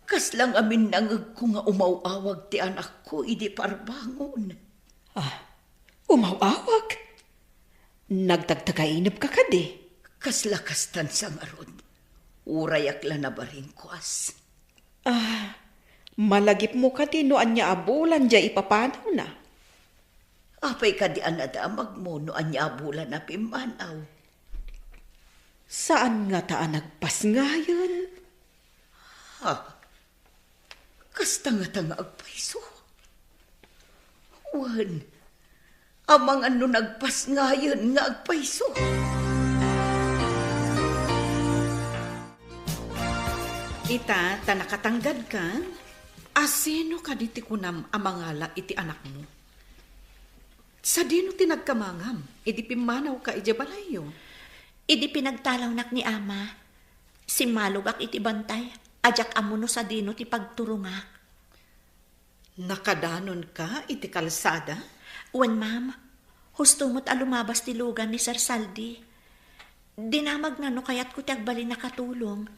S2: kaslang amin nangag ko nga umawawag ti anak ko, idi parbangon.
S6: Umawawag? Nagtagtagainip ka kadi.
S2: Kaslakastan sa ngaron, urayak la na baring kwas.
S6: Malagip mo kadi no anya abulan dya ipapanaw na.
S2: Apay ka di anadamag mo no anya abulan na pimanaw.
S6: Saan nga taan nagpas ngayon?
S2: Kasta nga tanga agpaiso. Wan, amang ano nagpas ngayon nga agpaiso.
S4: Ita, tanakatanggad ka? Asino ka diti kunam amangala iti anak mo? Sa dino tinagkamangam, idi pimanaw ka iti balayo.
S7: Idi pinagtalaw nak ni ama. Si malugak iti bantay. Ajak amuno sa dino ti pagturungak.
S4: Nakadanon ka iti kalsada?
S7: Wan, ma'am. Husto mo't alumabas ti lugan ni Sir Saldi. Dinamag na no kayat ko ti agbali nakatulong.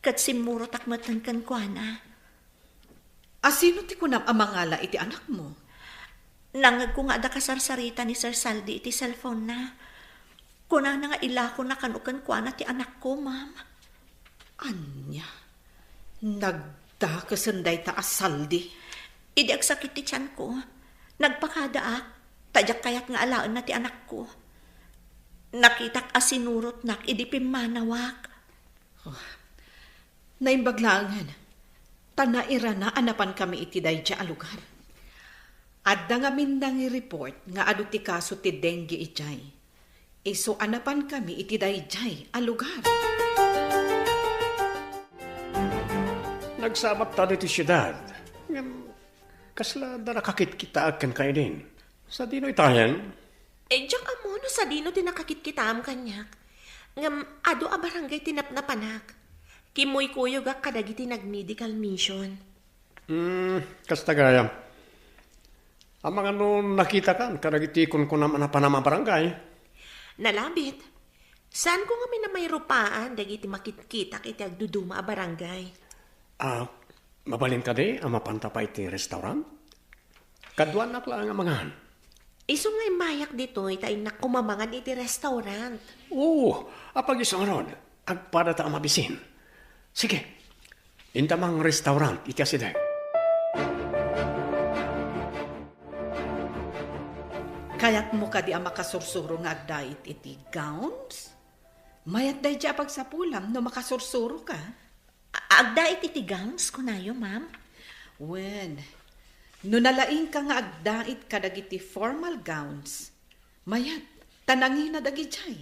S7: Kat simuro takmatan kan kuana.
S4: Asino ti kunam amangala iti anak mo?
S7: Nangag ko nga ada kasarsarita ni Sir Saldi iti cellphone na. Kuna na nga ilako na kanukan kuana ti anak ko, ma'am.
S4: Anya, nagdakasanday ta asaldi.
S7: Idi agsakit ti tiyan ko. Nagpakadaak. Tadyak kayat nga alaan na ti anak ko. Nakitak asinurot nak idi pimanawak.
S4: Naimbaglangan. Tanaira na anapan kami iti dayja alugar. Adda nga mindang i-report nga adu ti kaso ti dengue ijay. Iso anapan kami iti dayjay alugar.
S8: Nagsabat tayo ti syudad. Kasla da nakakit kita akan kayo din. Sa dino itayan?
S5: Diyak amono sa dino tinakakit kita am kanyak. Ngam ado a barangay tinapnapanak. Kimoy kuyog ak kadagiti nag-medical mission.
S8: Kasta gaya. Amang ano nakita kan, kadagiti kun naman na panama barangay.
S5: Nalabit. Saan ko nga may namayropaan dagiti makit-kita iti agduduma a barangay?
S8: Mabalin ka di, mapanta pa iti restaurant? Kaduan nak lang ang mangan.
S5: Iso nga mayak dito, itain na kumamangan iti restaurant.
S8: Oo, apag isang ron, agpada ta mabisin. Sige, intamang restaurant, iti asidag.
S4: Kayat mo ka di ang makasursuro nga agdait iti gowns? Mayat day dya pagsapulam no makasursuro ka?
S7: Agdait iti gowns kunayo, ma'am.
S4: Wen, no nalaing ka nga agdait kadagiti formal gowns, mayat, tanangin na dagi jay.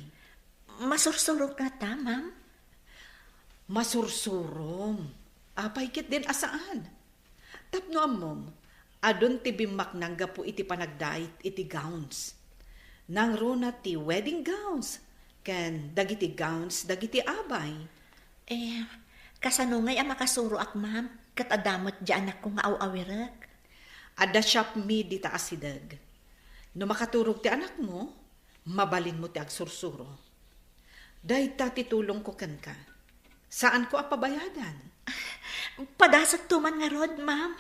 S7: Masursuro ka ta, ma'am?
S4: Masursurom. Apay kit din asaan. Tapno amom, adon ti bimak nang gapu iti panagdait iti gowns. Nang rona ti wedding gowns, ken dagiti gowns dagiti abay.
S7: Kasanungay ang makasuro ak, ma'am. Katadamat dyan anak ko nga aw-awirak.
S4: Ada shop me di ta asidag. No makaturog ti anak mo, mabalin mo ti agsursuro. Day ta titulong ko kan ka. Saan ko apabayadan?
S7: Padasat tuman nga rod, ma'am.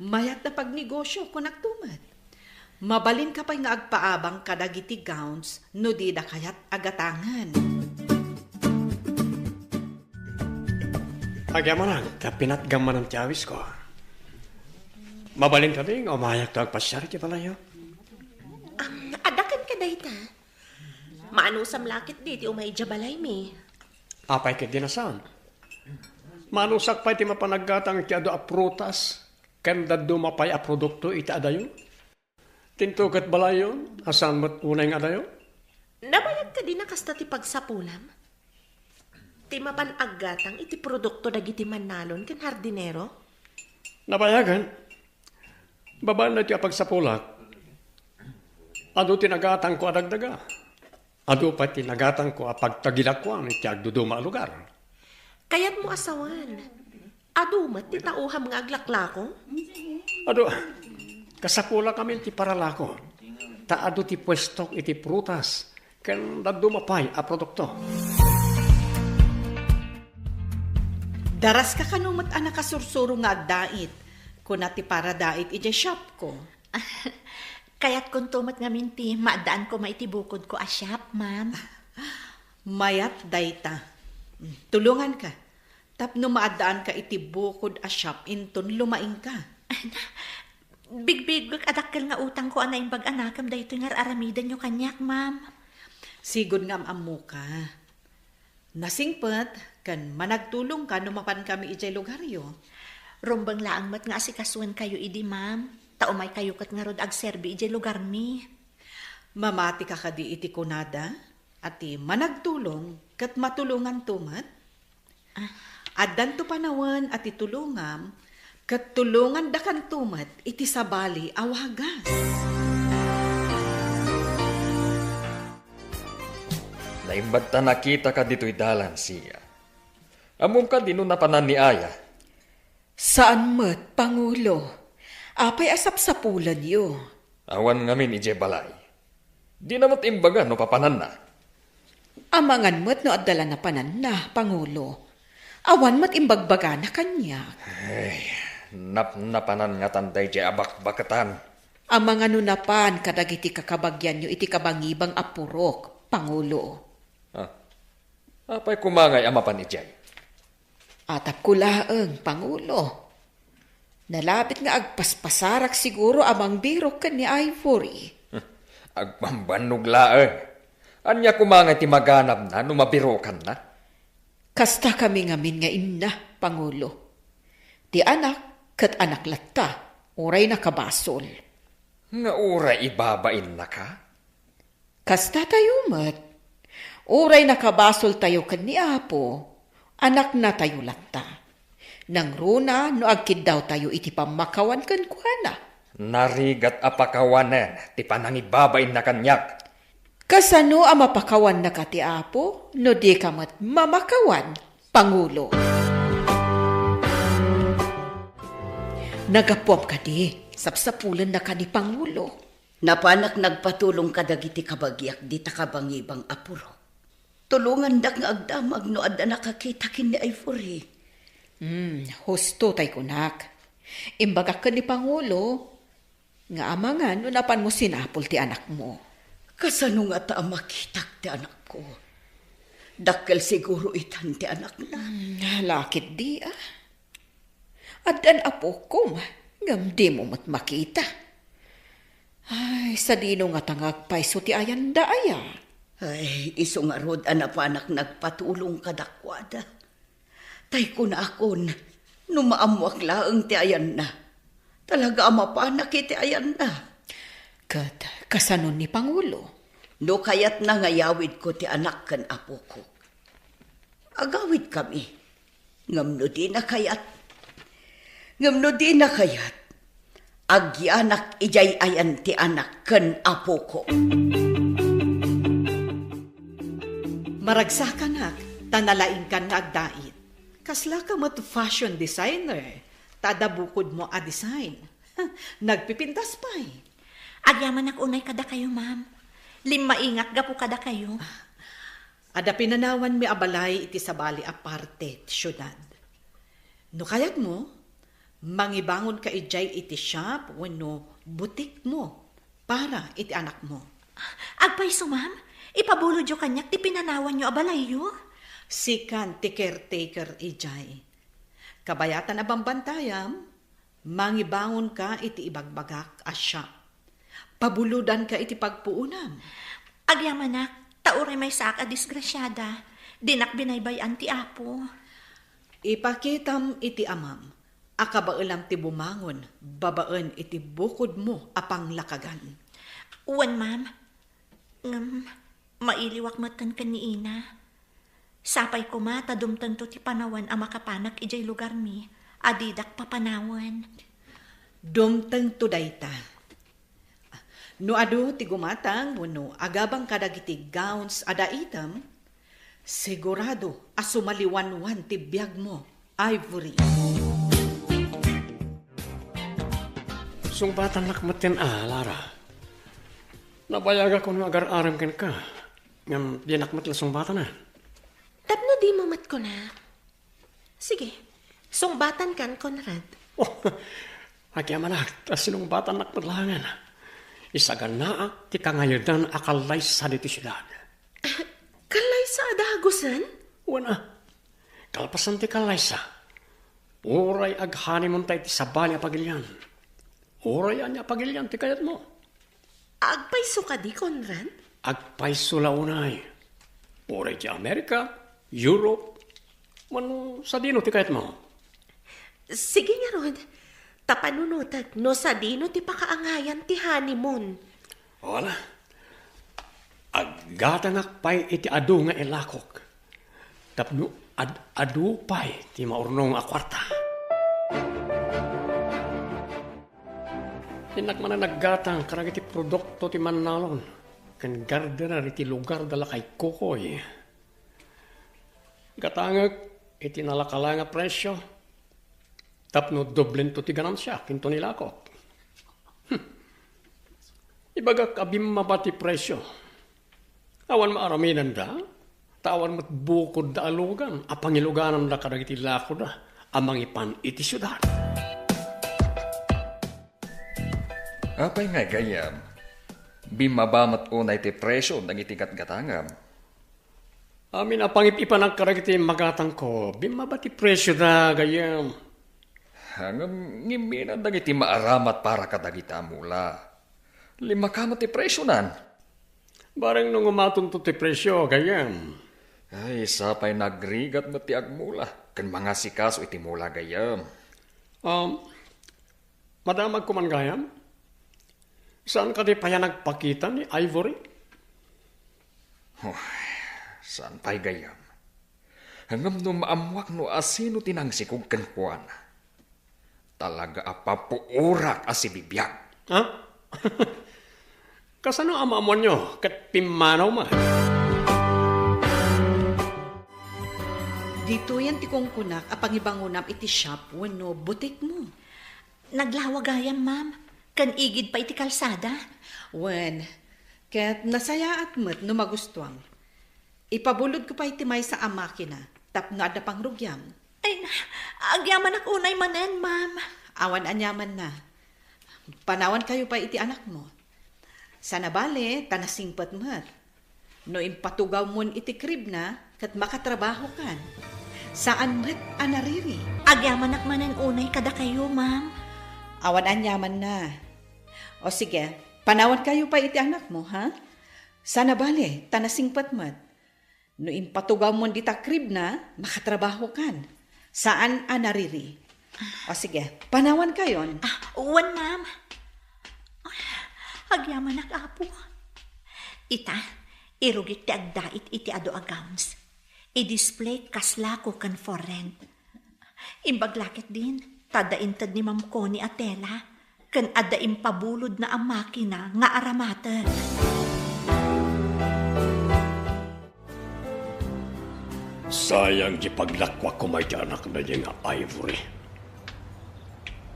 S4: Mayat na pagnegosyo ko nagtumat. Mabalin ka pa'y nga agpaabang kadagiti gowns no di da kayat agatangan.
S8: Agyaman lang, pinatgaman ng tiyawis ko. Mabalin ka din, umayak to agpasyari ti palayo.
S5: Adakan ka dayta. Maanusam lakit di ti umay jabalay mi.
S8: Apay ka dinasan. Manusak pa iti mapanaggatang ti ado a prutas, kanda dumapay a produkto iti adayo. Tintukat balayon, asan mo't unay nga adayo?
S5: Nabayag ka din na kasta ti pagsapulam? Ti mapanaggatang iti produkto dagiti manalon ken hardinero?
S8: Nabayagan. Babaan na ti apagsapulak. Ado tinagatang ko adagdaga. Ado pa tinagatang ko apagtagilakwan iti agduduma lugar.
S5: Kayat mo asawan.
S7: Adumat, ti tauham nga aglaklako.
S8: Ado, kasakula kami ti paralako. Taado ti pwesto iti prutas. Ken dadumapay a produkto.
S4: Daras ka kanumat anak kasursuro nga agdait. Kuna ti para dait iti shop ko.
S7: Kaya't kung tumat nga minti, maadaan ko maitibukod ko a shop, ma'am.
S4: Mayat dayta. Tulungan ka. Tapno maadaan ka itibukod a shop inton lumaing ka.
S7: Bigbig adakkel nga utang ko anay bag anakam dayto nga aramidan nyo kanyak, ma'am.
S4: Sigod nga amu ka. Nasingpet, kan managtulong ka numapan kami ijay lugaryo.
S7: Rumbang laang mat nga asikasuan kayo idi, ma'am. Taumay kayo kat nga rod agserbi ijay lugar mi.
S4: Mamati ka kadi iti kunada, ati managtulong, kat matulungan tumat. Addan to panawan ati tulungam, kat tulungan dakan tumat, iti sabali awagas.
S3: Naimbad ta nakita ka dito'y dalan siya. Amom ka dino napanan ni Aya.
S6: Saan mat, Pangulo? Apay asap sa pulan yo.
S3: Awan ngamin ije balay. Di namat imbaga no papanan na.
S6: Amangan mat no adala na panan na, Pangulo. Awan mat imbagbaga na kanya.
S3: Napanan nga tanday je abak-bakatan.
S6: Amangan no napan kadagiti kakabagyan nyo iti kabangibang apurok, Pangulo.
S3: Apay kumangay amapan ijay.
S6: Atap kulaeng, Pangulo. Nalapit nga agpaspasarak siguro amang birok kan ni Ivory.
S3: Agpambanog laeng. Anya kumangay ti maganap na numabirokan na.
S6: Kasta kami ngamin nga inna, Pangulo. Ti anak kat anak latta, uray nakabasol.
S3: Nga uray ibabain na ka?
S6: Kasta tayo mat. Uray nakabasol tayo kan ni Apo, anak na tayo latta. Nang runa no agkid daw tayo iti pamakawan kan kuana.
S3: Narigat apakawanen, ti panangibabain na kanyak.
S6: Kasano ang mapakawan na ka ti Apo, no di ka mat mamakawan, Pangulo. Nagapuam ka di, sapsapulan na ka ni Pangulo.
S2: Napanak nagpatulong kadagiti kabagyak di takabangibang apuro. Tulungan dak nga agdamag no adda nakakita kin ni Ivory.
S6: Husto tay kunak. Imbagak ka ni Pangulo, nga amangan no napan mo sinapol ti anak mo.
S2: Kasano nga ta makitak ti anak ko? Dakkel siguro itan ti anak na.
S6: Lakit di Adan apo ko, ngam di mo mat makita. Ay, sa dino nga tangag paiso ti ayan da aya.
S2: Ay, iso nga rod anapanak nagpatulong kadakwada. Tay ko na akon, numaamuak laeng ti ayan na. Talaga amapanak iti ayan na.
S6: Kat, kasanon ni Pangulo.
S2: No kayat na ngayawid ko ti anak kan apo ko. Agawid kami. Ngamno di na kayat. Agyanak ijay ayan ti anak kan apo ko.
S4: Maragsakan tanalaing kan nga agdait. Kasla ka mat fashion designer. Tadabukod mo a design. Nagpipintas pa'y.
S7: Agyaman unay kada kayo, ma'am. Limaingat gapu kada kayo.
S4: Ada pinanawan mi abalay iti sabali aparte ti syudad. No kayat mo, mangibangon ka ijay iti shop wenno butik mo para iti anak mo.
S7: Agpayso, ma'am. Ipabulod yo kanyak ti pinanawan nyo abalay yo.
S4: Sikan ti caretaker ijay. Kabayatan abang bantayam, mangibangon ka iti ibagbagak a shop. Pabuludan ka iti pagpuunam.
S7: Agyamanak, tauray may saka disgrasyada. Dinak binaybayan ti Apo.
S4: Ipakitam iti amam. Akabailam ti bumangon, babaan iti bukod mo apang lakagan.
S7: Uwan, ma'am. Mailiwak matan ka ni Ina. Sapay ko mata dumtan to ti panawan ang makapanak ijay lugar mi. Adidak papanawan.
S4: Dumtang to dayta. No ado ti gumatang wano agabang kadagiti gowns ada itam, sigurado asumaliwanwan ti biyag mo, Ivory.
S8: sumbatan nakmatin Lara. Nabayaga ko nung agar-aram kan ka. Ngam, di nakmat la sumbatan na.
S7: Tapno di mamat ko na. Sige, sungbatan kan, Conrad.
S8: Oh, agyaman na, sinumbatan nakmatlangan. Isagan na ti kangayadan akalay sa dito siyudad.
S7: Kalay sa adagusan?
S8: Wana, kalpasan ti kalay sa. Uray aghani mo tayo ti sabali apagilyan. Uray anya apagilyan ti kayat mo.
S7: Agpaiso ka di, Conrad?
S8: Agpaiso launay. Uray ti Amerika, Europe, man sa dino ti kayat mo.
S7: Sige nga, Rod. Tapanunutag, no sa dino ti pakaangayan ti honeymoon.
S8: Wala. Aggatangak pa'y iti adu nga ilakok. Tapno adu pa'y ti maurnong akwarta. Hinak man na naggatang karag iti produkto ti Manalon. Kan gardener iti lugar dala kay Kokoy. Gatangag iti nalakala nga presyo. Tapno doblen to ti ganansya kinto nilakok. Ibagak abim mabati presyo. Awan maaraminan da. Tawan mat bukod da alugan. Apangiluganan da kadag iti lako da. Amang ipan iti syudad.
S3: Apay nga gayam. Bimabamat unay ti presyo ng itigat-gatangam.
S8: Amin apangipipan ang kadag iti magatang ko. Bimabati presyo da gayam.
S3: Hangam ngiminan dag iti maaramat para kadagita mula. 5 kamat ti presyo nan.
S8: Barang nung umatunto ti presyo gayam.
S3: Ay, sapay nagrigat mo ti agmula. Kan mga sikaso iti mula gayam.
S8: Madamag ko man gayam. Saan ka di pa yan nagpakita ni Ivory?
S3: Saan pa'y gayam? Hangam no maamwak no asino tinangsikog kan Juan. Talaga apapuurak asibibiyag.
S8: Ha? Kasano amamon nyo? Kat pimanaw ma?
S4: Dito yan ti kong kunak, apangibangunam iti shop, wano butik mo.
S7: Naglawagayan, ma'am. Kan igid pa iti kalsada.
S4: Wen, ket nasaya at met no magustuang. Ipabulod ko pa iti may sa amakina, tapno ada pang rugyam.
S7: Ay, agyaman ak unay manen, ma'am.
S4: Awan anyaman na. Panawan kayo pa iti anak mo. Sana bale, tanasingpat met. No impatugaw mon iti krib na, kat makatrabaho kan. Saan met anariri?
S7: Agyaman ak manen unay kada kayo, ma'am.
S4: Awan anyaman na. O sige, panawan kayo pa iti anak mo, ha? Sana bale, tanasingpat met. No impatugaw mon di takrib na, makatrabaho kan. Saan anariri? O sige, panawan kayon.
S7: Uwan, ma'am. Agyaman ak apo. Ita, irugit ti agdait iti ado agams. I-display kaslako kan for rent. Imbaglakit din, tadaintad ni Ma'am Connie Atela. Kan adaim pabulod na ang makina nga aramatan.
S8: Sayang di paglakwak ko may anak na niya nga Ivory.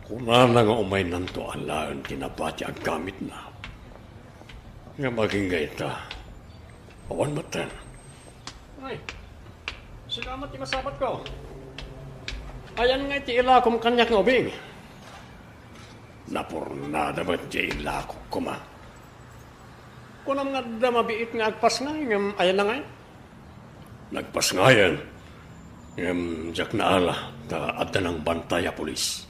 S8: Kunana nga umay nanto alaan tinabati ang gamit na. Nga maging gayta. Awan matan. Ay, salamat di masabat ko. Ayan nga iti ilakom kanyak ng ubing. Napurnada ba di ilakom ko ma? Kunam nga da mabiit nga agpas nga, ayan na nga. Nagpas nga yan. Jak na ala, ta adda ng bantaya polis.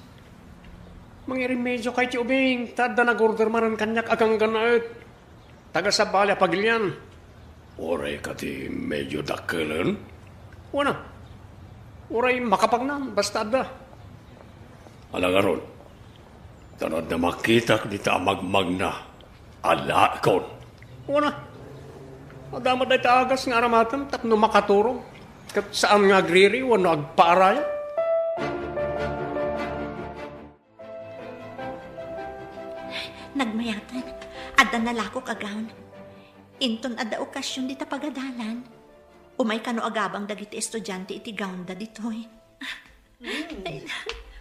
S8: Mangiremedyo kay ti ubing, ta adda nag-order maran kanyak agang ganaet. Taga sa balya pagilyan. Oray ka ti medyo dakkelan. Wana, oray makapagnan, basta adda. Alagaron, tanod na makita di ta magmag na. Ala kon. Wana, madamad ay taagas nga aramatan, tapno makaturong. Kat saan nga agriri, wano agpaaraya.
S7: Nagmayatan, adda nalako kagawn. Inton adda okasyon di ta pagadalan. Umay kano agabang dagiti estudyante iti gawn da ditoy.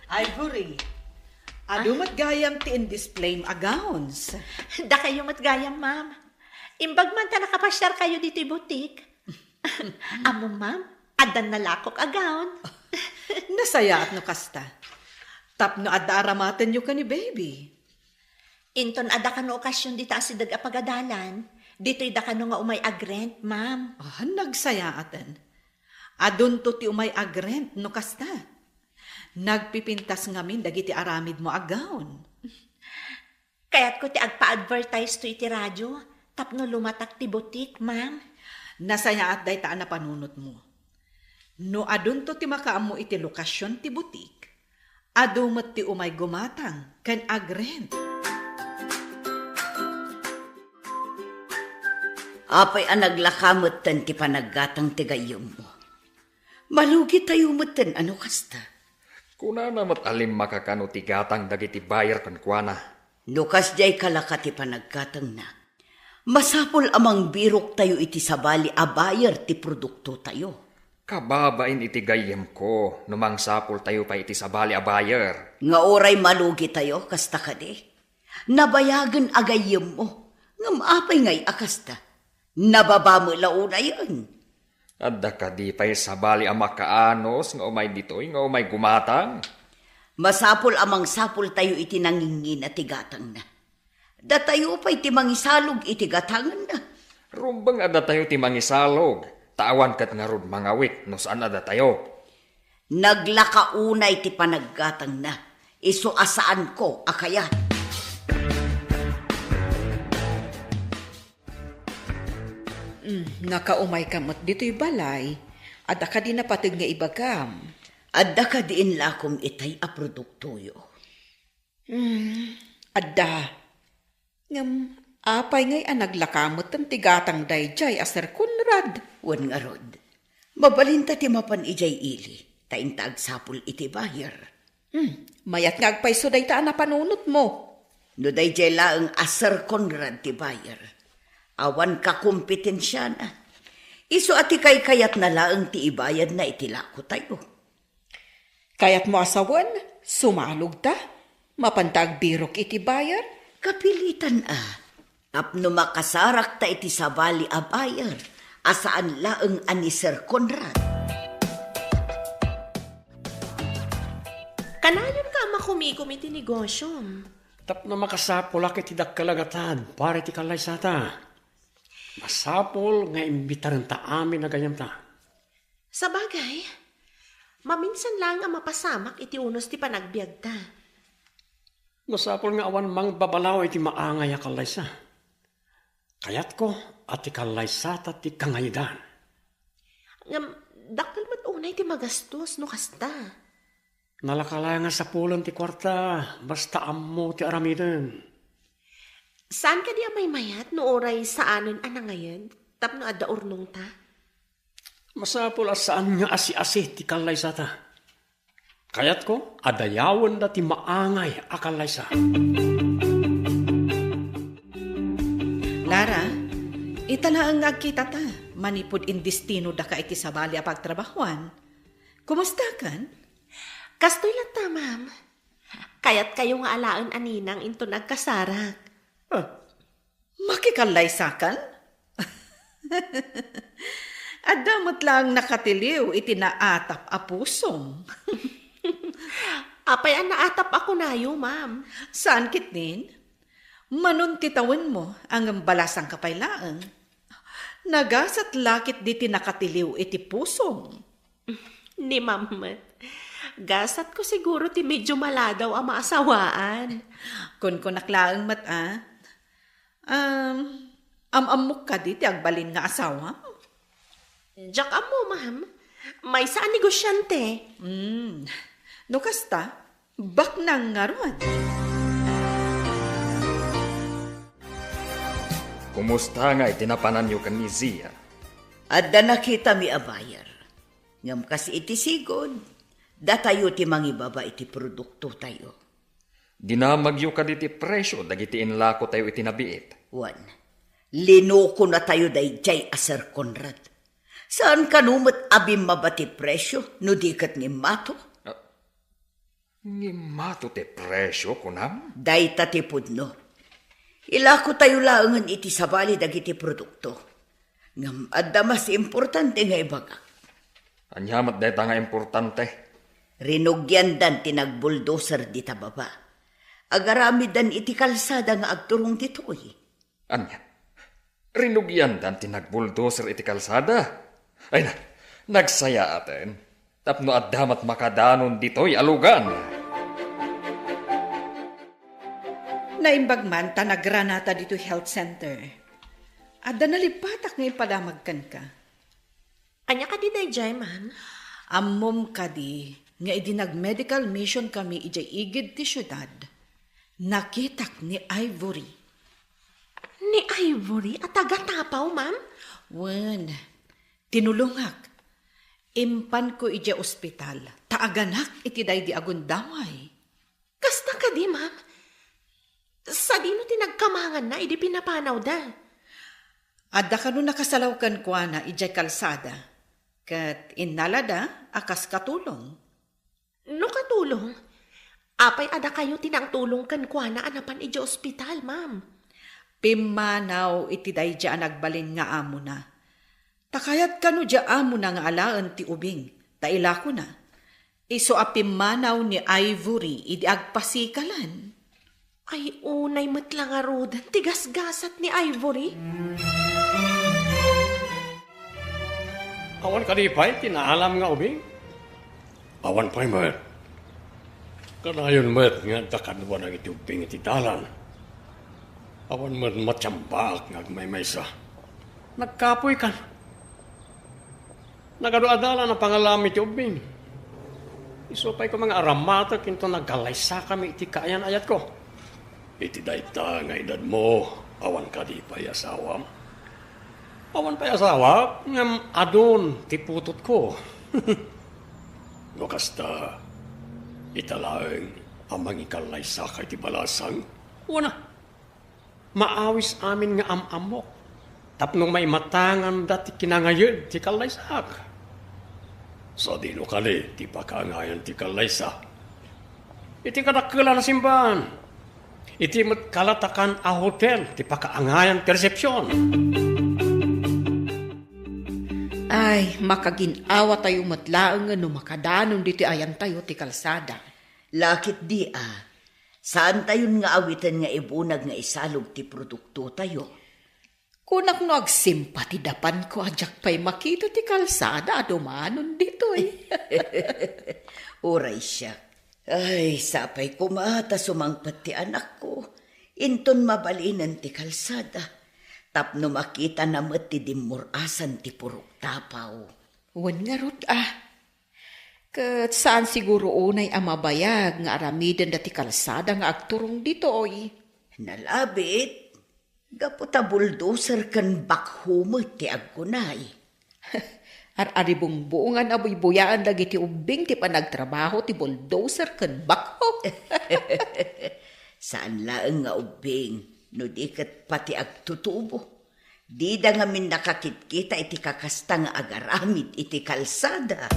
S4: Ivory, Adumat gayam ti in display a gowns.
S7: Da kayo matgayam, ma'am. Imbag man ta nakapasyar kayo dito butik. Amo, ma'am, adan nalakok a gown.
S4: Nasaya at no kasta. Tapno adda aramatan nyo ka ni baby.
S7: Inton ada ka no okasyon dita si dag apagadalan. Dito'y da ka no nga umay agrent, ma'am.
S4: Nagsaya atan. Adun to ti umay agrent no kasta. Nagpipintas ngamin dagiti aramid mo a gown.
S7: Kaya't ko ti agpa-advertise to iti radyo. Tapno lumatak ti butik, ma'am.
S4: Nasaya at day taan na panunot mo. No adun to ti makaam mo iti lokasyon ti butik. Adumat ti umay gumatang kan agrent.
S2: Apay ang naglakamot tan ti panaggatang tigayom mo. Malugi tayo mutan ano kasta.
S3: Kuna namat alim makakano ti gatang dagiti bayar kankwana.
S2: Nukas jay kalaka ti panaggatang na. Masapol amang birok tayo iti sabali a bayar ti produkto tayo.
S3: Kababain iti gayem ko, numang sapol tayo pa iti sabali a bayar.
S2: Nga oray malugi tayo, kasta ka di. Nabayagan agayem mo. Ngam apay ngay akasta. Nababa mo launa yun.
S3: Adda ka di pa'y sabali a makaanos, nga umay dito'y, nga umay gumatang.
S2: Masapol amang sapol tayo iti nangingin at tigatang na. Datayo pa'y ti mangisalog iti gatangan na.
S3: Rumbang adda tayo ti mangisalog. Tawan kat nga rod mga wik, no saan adda tayo.
S2: Naglakaunay ti panaggatang na. Iso asaan ko akayat.
S6: Nakaumay kamot dito'y balay. Adda ka di napatig nga ibagam.
S2: Adda ka diin lakom itay a produktoyo.
S6: Adda. Ngam, apay ngay naglakamot ang tigatang dayjay a Sir Conrad.
S2: Wan nga rod. Mabalinta ti mapan ijay ili. Tainta agsapul iti bayar.
S6: Mayat nga agpayso day taan na panunot mo.
S2: No dayjay laeng a Sir Conrad ti bayar. Awan ka kompetensya na. Iso ati kay kayat na laeng ti ibayad na itilako tayo.
S6: Kayat mo asawan, sumalog ta. Mapantag birok iti bayar.
S2: Kapilitan Tapno makasarak ta iti sabali a bayar. Asaan laeng ani Sir Conrad.
S7: Kanayon ka makumigom iti negosyo.
S8: Tapno makasapol ak iti dakkalagatan, pare ti kalaysata. Masapol nga imbitaran ta amin na ganyam ta.
S7: Sa bagay, maminsan lang ang mapasamak iti unos ti panagbiag ta.
S8: Masapol nga awan mang babalaw iti maangay a kalaysa. Kayat ko at ti kalaysata ti kangaydan.
S7: Ngam, daktal mat unay ti magastos no kasta.
S8: Nalakalaya nga sa pulon ti kwarta, basta ammo ti aramiden.
S7: Saan ka di may mayat no oray saanon anangayan? Tapno adda urnong ta?
S8: Masapol saan nga asi-asi ti kalaysata. Kayat ko, adayawan da ti maangay a kalaysa.
S4: Lara, itala ang nagkita ta. Manipod in destino da ka iti sabali a pagtrabahuan. Kumusta kan?
S7: Kastoy lang ta, ma'am. Kayat kayo nga alaan aninang into nagkasarak.
S4: Makikalaysakan? Adamot lang nakatiliw itinaatap a pusong.
S7: Apay ang naatap ako nayo, ma'am.
S4: Saan kitnin? Manuntitawan mo ang balasang kapaylaang. Nagasat lakit di tinakatiliw iti pusong.
S7: Ni ma'am, gasat ko siguro ti medyo maladaw ang maasawaan.
S4: Kun naklaang mata, amamok ka di ti agbalin nga asawa.
S7: Diyak amo, ma'am. May saan negosyante.
S4: No kasta, bak nang ngaron.
S3: Kumusta nga itinapanan niyo kan ni Zia?
S2: Adda nakita mi a bayar. Ngam kasi iti sigod. Datayo ti mangibaba iti produkto tayo.
S3: Dinamagyo ka diti presyo, dagiti inlako tayo itinabiit.
S2: Wan, linuko na tayo dayjay a Sir Conrad. Saan kanumot abim mabati presyo, no dikat ni mato?
S3: Ngimato te presyo kunam?
S2: Day tatipudno. Ila ko tayo laangan iti sabali dagiti produkto. Ngam adda mas importante nga ibaga.
S3: Anyamat deta nga importante.
S2: Rinugyan dan tinagbuldoser di tababa. Agarami dan iti kalsada nga agturong ditoy.
S3: Anya? Rinugyan dan tinagbuldoser iti kalsada? Ay na, nagsaya atin. Tapno at damat makadanon dito'y alugan.
S4: Naimbag man, tanagranata dito health center. Ada nalipatak ngayon padamagkan ka.
S7: Anya ka di dayjay, ma'am?
S4: Ammom ka di, nga idinag-medical mission kami ijay igid ti syudad. Nakitak ni Ivory.
S7: Ni Ivory at taga-tapaw, ma'am?
S4: Wen, tinulungak. Impan ko ijay ospital. Taaganak iti day di agundamay.
S7: Kasta ka di, ma'am? Sa dino tinagkamangan na, idi pinapanaw da.
S4: Adda ka no nakasalaw kan kwa na ijay kalsada. Kat inalada, akas katulong.
S7: No katulong? Apay ada kayo tinangtulong kan kwa na anapan ijay ospital, ma'am.
S4: Pimanaw iti day dya nagbalin nga amo na. Takayat kano dya amo na nga alaan ti ubing. Taila ko na. Iso apimanaw ni Ivory idi agpasikalan.
S7: Ay unay matlang arudan, tigas-gasat ni Ivory.
S8: Awan ka di pa'y tinaalam nga ubing? Awan pa'y mat. Kanayon mat nga dakadwa ng iti ubing iti dalan. Awan mat matsyambak nga agmay-maysa. Nagkapoy kan. Nagaduadala na pangalam iti ubing. Isupay ko mga aramata kinto nagkalaysa kami iti kaayan ayat ko. Iti dayta nga edad mo, awan ka di pa'y asawam. Awan pa'y asawa, ngam adon ti putot ko. No kasta, italaeng amang ikalaysa kay ti balasang. Wana, maawis amin nga amamok. Tapnong may matangan dati kinangayod ti kalaysak. Sa dino kali, ti pakaangayan ti kalaysa. Iti kadakila na simbahan. Iti kalatakan a hotel, ti pakaangayan ti resepsyon.
S6: Ay, makaginawa tayo matlaang no makadanon diti ayan tayo ti kalsada.
S2: Lakit di saan tayon nga awitan nga ibunag nga isalog ti produkto tayo?
S6: Kunak no agsimpa ti dapan ko ajak pa'y makita ti kalsada adumanon ditoy.
S2: Uray siya. Ay, sapay kumata sumangpat ti anak ko. Inton mabalinan ti kalsada. Tapno makita na met ti dimurasan ti purok tapaw.
S6: Wan nga rod Kat saan siguro unay amabayag nga aramiden dati kalsada nga agturong ditoy.
S2: Nalabit, gaputa bulldozer kan bakhumot ti agkunay.
S6: Aribong buungan abuy-buyaan lagi ti ubing ti panagtrabaho ti bulldozer kan bakho.
S2: Saan laeng nga ubing, no di kat pati agtutubo. Di da nga min nakakit-kita iti kakasta nga agaramid iti kalsada.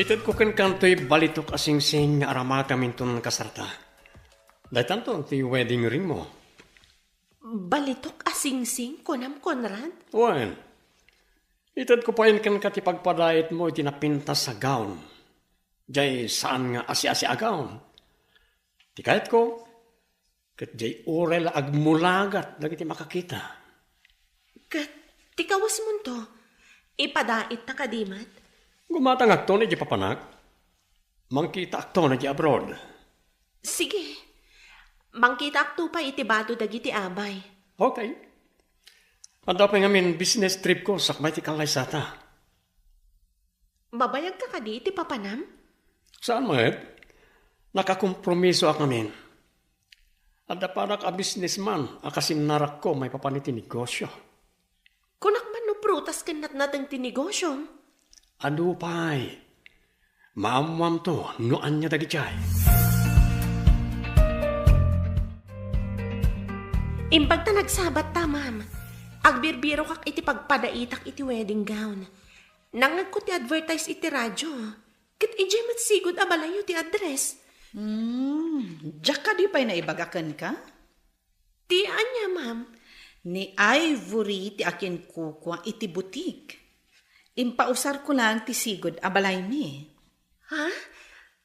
S8: Itad ko kan kanto'y balitok asing-sing nga aramata minton kasarta. Dahil tanto ti wedding ring mo.
S7: Balitok asing-sing, kunam Conrad?
S8: Wen, itad ko pa yun kan katipagpadayit mo itinapintas sa gown. Diyay saan nga asi-asi a gown. Tikayat ko, kat jay urel agmulagat lagi ti makakita.
S7: Kat, tikawas mo to, ipadait na kadimat?
S8: Gumatang akto na di papanak. Mangkita akto na di abroad.
S7: Sige, mangkita akto pa itibado dagiti abay.
S8: Okay. Anda pa ngamin business trip ko sakbay ti kalaysata.
S7: Mabayag ka kadi iti papanam?
S8: Saan mo nakakompromiso ak namin. Anda pa a businessman akasim narak ko may papaniti negosyo.
S7: Kunak man no prutas kanat natang tinegosyo.
S8: Adu pay. Maamwam to, noan niya dagichay.
S7: Imbag ta nagsabat ta, ma'am. Agbirbiro kak iti pagpadaitak iti wedding gown. Nangag ko ti advertise iti radyo. Kat ijay matsigod abalayo ti address.
S4: Diyak ka di pa'y naibagakan ka?
S7: Ti anya, ma'am.
S4: Ni Ivory ti akin kukwa iti butik. Impausar ko lang ti sigod abalay mi.
S7: Ha?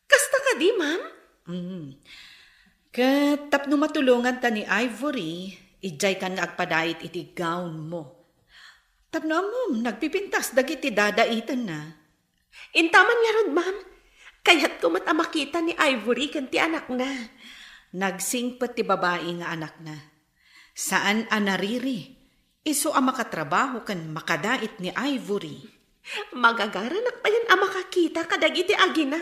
S7: Kasta ka di, ma'am?
S4: Kat tapno matulungan ta ni Ivory, ijay kan nga agpadait iti gown mo. Tapno mo, nagpipintas dagiti dadaitan na.
S7: Intaman nga ron, ma'am. Kaya't ko matamakita ni Ivory kan ti anak na.
S4: Nagsingpet ti babae nga anak na. Saan anariri? Iso ang makatrabaho kan makadait ni Ivory.
S7: Magagaranak pa yan ang makakita kadagiti agina.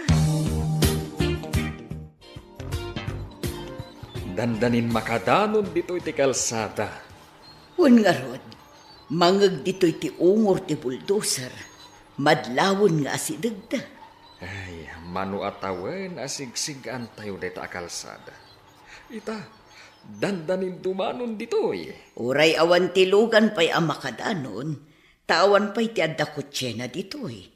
S3: Dandanin makadanon dito iti kalsada.
S2: Wan nga rod, mangag dito'y ti ungor ti bulldozer, madlawon nga asidagda.
S3: Ay, manu atawen asigsig-an tayo dito a kalsada. Ita, dandanin dumanon dito'y.
S2: Uray awan ti lugan pa'y ang makadanon, tawan pa'y ti adda kutsena dito'y.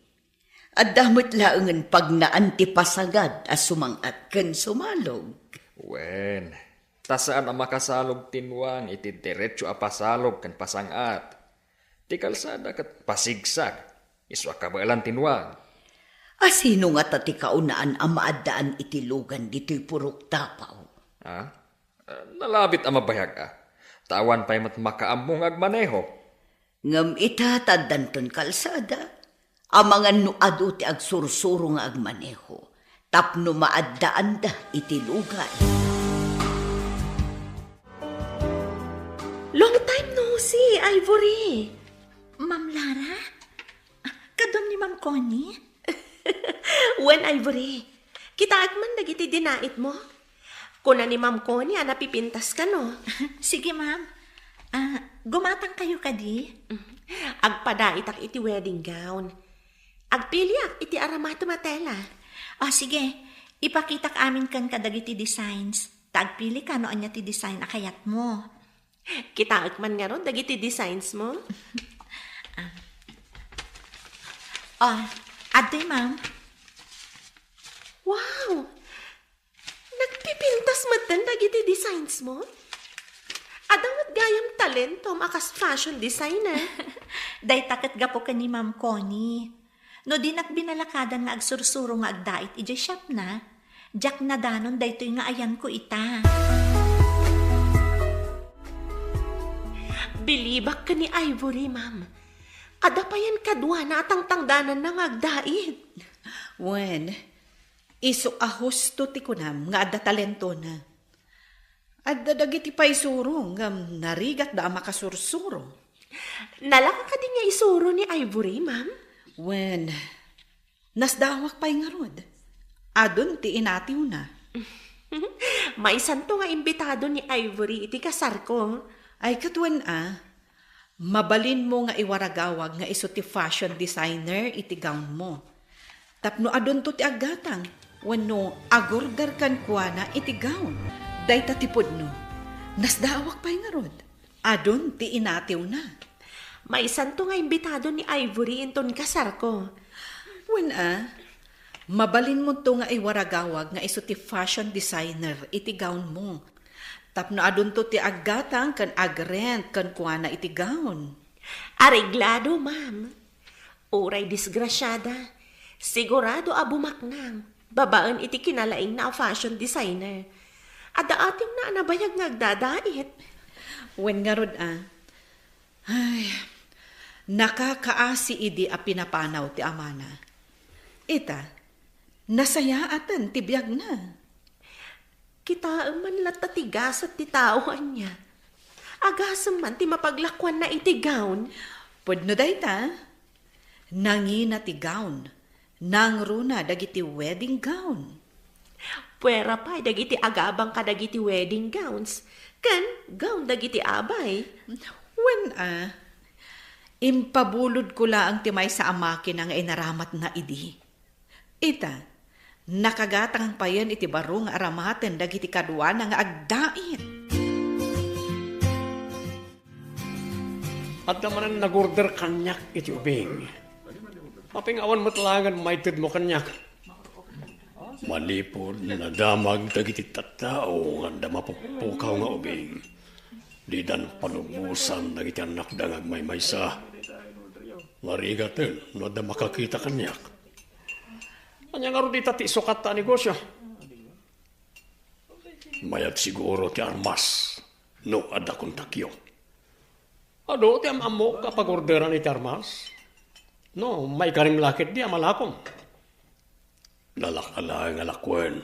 S2: Addamot laangan pag naan ti pasagad as sumangat ken sumalog.
S3: Wen, tasaan ang makasalog tinwang iti diretso a pasalog kan pasangat. Ti kalsada kat pasigsag, iso akabalan tinwang.
S2: Asino nga tati kaunaan ang maaddaan iti lugan dito'y purok tapaw.
S3: Ha? Nalabit ang mabayag tawan pa'y mat makaamong agmaneho.
S2: Ngam itataddan ton kalsada, ang mga nuado ti agsursuro nga agmaneho, tapno maaddaan da iti lugan.
S7: Long time no see, Ivory.
S6: Ma'am Lara? Kadon ni Ma'am Connie?
S7: When, Ivory, kita agman dagiti dinait mo. Kuna ni Ma'am Connie, napipintas ka, no?
S6: Sige, ma'am. Gumatang kayo kadi?
S7: Agpadait ak iti wedding gown. Agpili ak iti aramato matela.
S6: Sige. Ipakita ka amin kan kadagiti designs. Tagpili ka no anya ti design akayat mo.
S7: Kita agman nga ron dagiti designs mo.
S6: Aday, ma'am.
S7: Wow! Nagpipintas matan dagiti designs mo? Adangat gayam talento makas fashion designer.
S6: Day takat gapo ka ni Ma'am Connie. No di binalakadan nga agsursuro nga agdait ijay shop na. Jack na danon daytoy nga ayan ko ita.
S7: Bilibak ka ni Ivory, ma'am. Ada pa yan kadwa na atang tangdanan ng agdait.
S4: Wen, iso ahusto ti kunam nga adda talento na. Adda dagiti pa'y surong ngam narigat da makasursuro.
S7: Nalaka ka din nga isuro ni Ivory, ma'am?
S4: Wen, nasdawak pa'y nga rod. Adon ti inatiw na.
S7: May santo nga imbitado ni Ivory iti kasar ko.
S4: Ay katwan mabalin mo nga iwaragawag nga iso ti fashion designer iti gown mo. Tapno adon to ti agatang, wano agorgar kan kuana iti gown. Day tatipod no, nasdawak pa'y nga rod. Adon ti inatiw na.
S7: May santo nga imbitado ni Ivory inton kasar ko.
S4: Wen mabalin mo to nga iwaragawag nga iso ti fashion designer iti gown mo. Tapno adun to ti aggatang kan agrent kan kuana iti gown.
S7: Areglado, ma'am. Oray disgrasyada. Sigurado abumaknang. Babaan iti kinalaing na fashion designer. Ada ating na anabayag nga agdadait.
S4: Wen nga rod ay, nakakaasi idi a pinapanaw ti amana. Ita, nasayaatan ti biyag na.
S7: Kita man latatigas at ti taoan niya. Agasam man ti mapaglakwan na iti gown.
S4: Pudno dayta, nangina ti gown, nangruna dagiti wedding gown.
S7: Puwera pa dagiti agabang kadagiti wedding gowns. Kan gown dagiti abay.
S4: Wen impabulod ko laang ti may sa amakin nga inaramat na idi. Ita, nakagatang pa yan iti barong aramaten dagiti kadwa nga agdait.
S8: At naman ang nag-order kanyak iti ubing. Mapingawan mo talangan maitid mo kanyak. Manipod na damag dagiti tattao nga mapupukaw nga ubing. Di dan panubusan dagiti anak dangag may maysa. Marigaten no da makakita kanyak. Kanya nga ro di tati sukat ta negosyo. Mayat siguro ti armas no ada kontakyo. Ado ti amamo kapag orderan iti armas. No, may karim lakit di amalakom. Lalakala nga lakwen.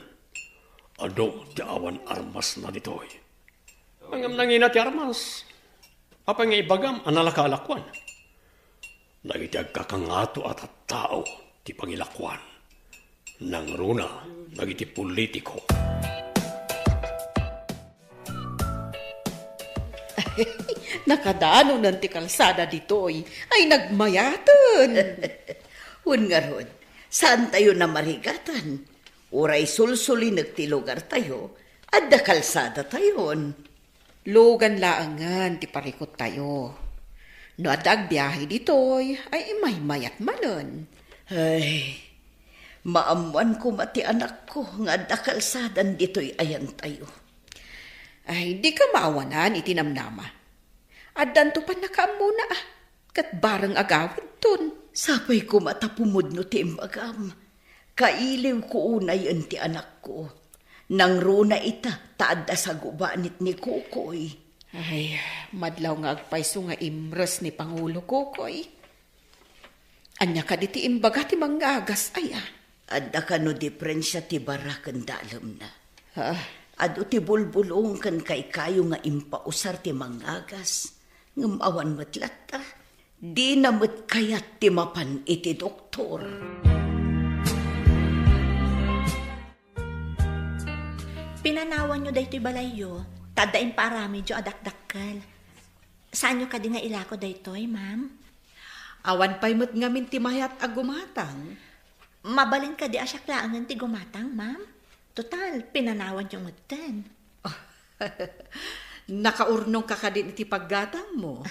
S8: Ado ti awan armas na ditoy. Ang nangina ti armas. Apa nga ibagam analaka alakwan. Nagitiag kakangato at tao ti pangilakwan. Nang runa, nagiti politiko.
S6: Nakadano ng ti kalsada ditoy ay nagmayatan.
S2: Un nga ron, saan tayo na marigatan? Uray sulsuli nagti lugar tayo, at da kalsada tayon.
S6: Logan laangan ti parikot tayo. No adag biyahe ditoy ay may mayat manon.
S2: Ay, maamuan ko mati anak ko nga da kalsadan ditoy ayan tayo.
S6: Ay, di ka maawanan itinamnama. Addan to pa nakaamuna kat barang agawid ton.
S2: Sapay ko matapumod no ti imbagam. Kailiw ko unay ti anak ko. Nang runa ita, taadda sa gubanit ni Kukoy.
S6: Ay, madlaw nga agpayso nga imres ni Pangulo Kukoy. Anya ka di ti imbaga ti manggagas ay
S2: Adda ka no diferensya ti barakan dalam na.
S6: Ha?
S2: Ado ti bulbulong kan kay kayo nga impausar ti mangagas. Ngamawan matlat ta. Di na mat kayat ti mapan iti doktor.
S7: Pinanawan nyo daytoy balayo, tadain parami jo adakdakkal. Saan nyo ka di nga ilako daytoy, ma'am?
S4: Awan pa'y mo't ngamin ti mayat agumatang.
S7: Mabalin ka di asyak laangan ti gumatang, ma'am. Total, pinanawan nyo mutan.
S4: Nakaurnong ka din iti paggatang mo.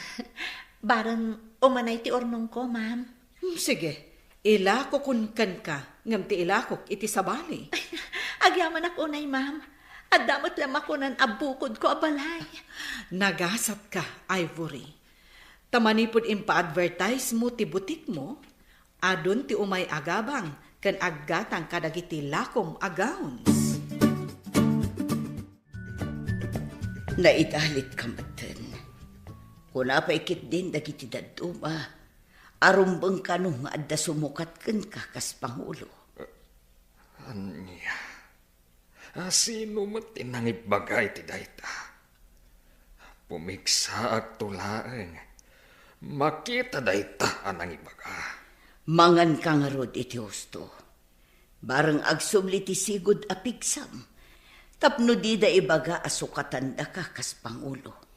S7: Barang umanay ti ornong ko, ma'am.
S4: Sige, ilako kun kan ka, ngam ti ilakok iti sabali.
S7: Agyaman ako unay, ma'am. At damot lang ako nan abukod ko abalay.
S4: Nagasat ka, Ivory. Tamanipod impa-advertise mo ti butik mo, adon ti umay agabang, kan aggatang kadagiti lakom agawns.
S2: Naidalit ka matan. Kuna pa ikit din dagiti daduma. Arumbang ka nung adda sumukat kan ka kas Pangulo.
S3: Anya, sino mo't tinangibagay ti dayta? Pumiksa ag tulaeng. Makita dayta anang ibaga.
S2: Mangan ka nga rod iti husto. Barang agsumli ti sigud a pigsam. Tapno di da ibaga asukatan da ka kas Pangulo.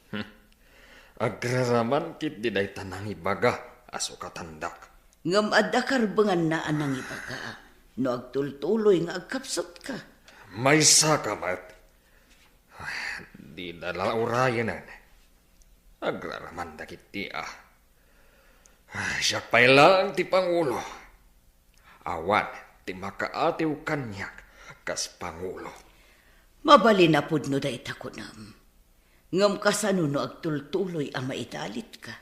S3: Agraraman kit di dayta nang ibaga asukatandak.
S2: Ngam adda karbangan na anang ibaga. No agtultuloy nga agkapsot ka.
S3: May sakamat. Di dala urayanan. Agraraman da kit ti siya pa'y lang ti Pangulo. Awan ti makaatiw kanyak kas Pangulo.
S2: Mabali na pud no dayta ko nam. Ngam kasano no agtultuloy a maitalit ka.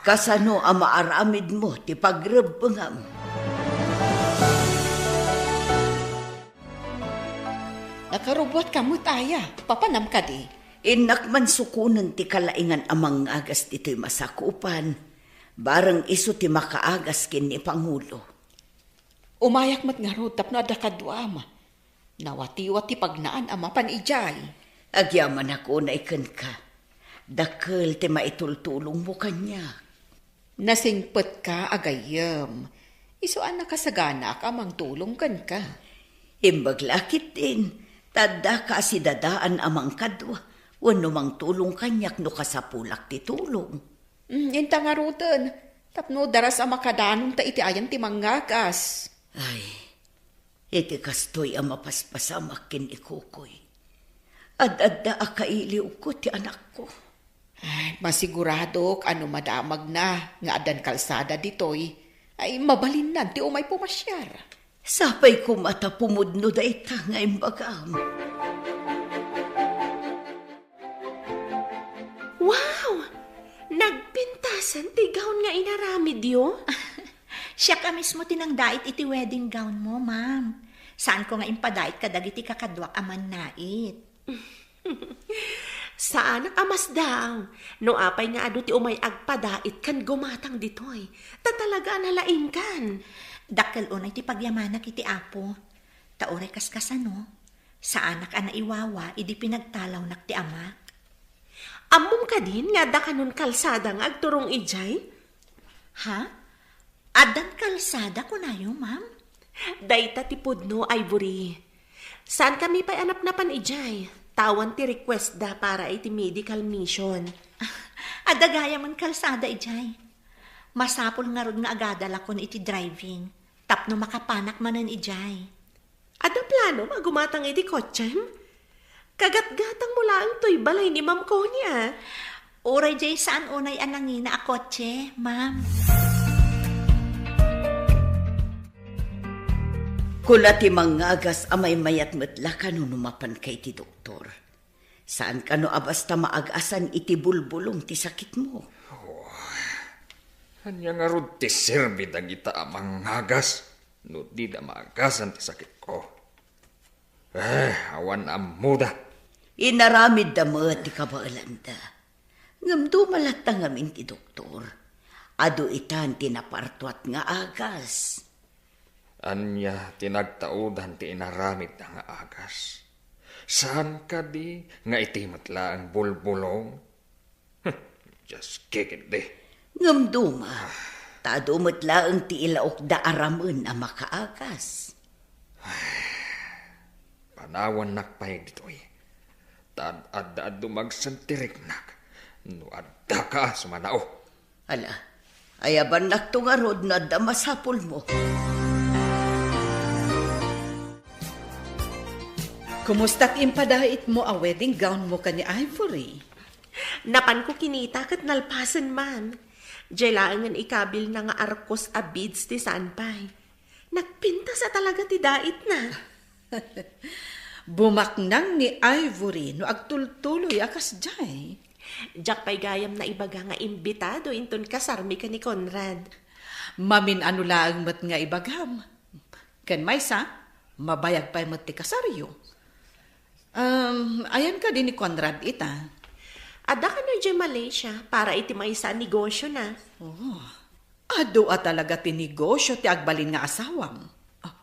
S2: Kasano a maaramid mo ti pagrebengam.
S6: Nakarubot ka mo taya, papanam ka di.
S2: Inak man sukunan ti kalaingan amang agas dito'y masakupan. Barang iso ti makaagas kin ni Pangulo.
S6: Umayak mat nga ro, tapno ada kadwama. Nawati-wati pagnaan ama panijay.
S2: Agyaman ako na ikan ka. Dakkel ti maitultulong mo kanya.
S6: Nasingpet ka agayam. Isuan na kasagana ka mang tulong kan ka.
S2: Imbaglakit din. Tada ka si dadaan amang kadwa. Wano mang tulong kanyak no kasapulak ti tulong.
S6: Inta nga rutan. Tapno daras ang makadanong ta iti ayan ti manggagas.
S2: Ay, iti kastoy ang mapaspasamak kin ikukoy. Ad-adda akailiw ko ti anak ko.
S6: Ay, masigurado ano madamag na nga adan kalsada ditoy. Ay mabalin na, ti umay pumasyar.
S2: Sapay ko mata pumudno da ita nga imbagam.
S5: Wow! Nagpintasan ti gown nga inaramid yo?
S7: Siya ka mismo tinangdait iti wedding gown mo, ma'am. Saan ko nga impadait kadagiti kakadwak aman nait?
S5: Saan ang amas daw? No apay nga adu ti umay agpadait kan gumatang ditoy. Tatalaga nalain kan.
S7: Dakkel unay ti pagyamanak iti apo. Taoray kaskasano. Sa anak ana iwawa, idi pinagtalaw nak ti amak.
S5: Amom ka din nga da kanon kalsada nga agturong ijay?
S7: Ha? Adan kalsada ko na yun, ma'am?
S5: Dayta ti pudno, Ivory. Saan kami pa anap na pan ijay? Tawan ti request da para iti medical mission.
S7: Adagaya man kalsada ijay. Masapol nga rod nga agadala ko iti driving. Tapno makapanak manan ijay.
S5: Ada plano magumatang iti kotsem? Kagat-gatang mula ang to'y balay ni Ma'am Konya.
S7: Oray jay saan unay anangina a kotse, ma'am?
S2: Kula ti mangagas amay mayat metla kano numapan kay ti doktor. Saan kano abasta maagasan iti bulbulong ti sakit mo?
S3: Anya nga rod ti serbi dagita amang hagas. No di da maagasan ti sakit ko. Awan amuda.
S2: Inaramid da mo ti kabaalanda. Ngamdo malata ngamin ti doktor. Ado itan tinapartuat nga agas.
S3: Anya tinagtaudan ti inaramid na nga agas. Saan ka di nga itimatla ang bulbulong? Just kick it di.
S2: Ngamduma, tadumat laang ti ilaok da aramen a makaagas.
S3: Panawan nakpay ditoy. Tad adda dumagsantirik nak. No adda ka sumanao.
S2: Ala, ayaban naktungarod na adda masapol mo.
S4: Kumusta't impadait mo a wedding gown mo ka ni Ivory?
S5: Napan ko kinita kat nalpasan man. Jailangan ikabil na nga arkos a beads ti sanpay. Nagpinta sa talaga ti dait na.
S4: Bumaknang ni Ivory no agtultuloy akas jay.
S5: Jak pa'y gayam na ibaga nga imbitado inton kasarmi ka ni Conrad.
S4: Mamin ano laang mat nga ibagam. Ken maysa, mabayag pa'y mat ti kasaryo. Ayan ka din ni Conrad ita.
S5: Ada ka na dyan Malaysia para iti maysa negosyo na.
S4: Ado a talaga ti negosyo ti agbalin nga asawam.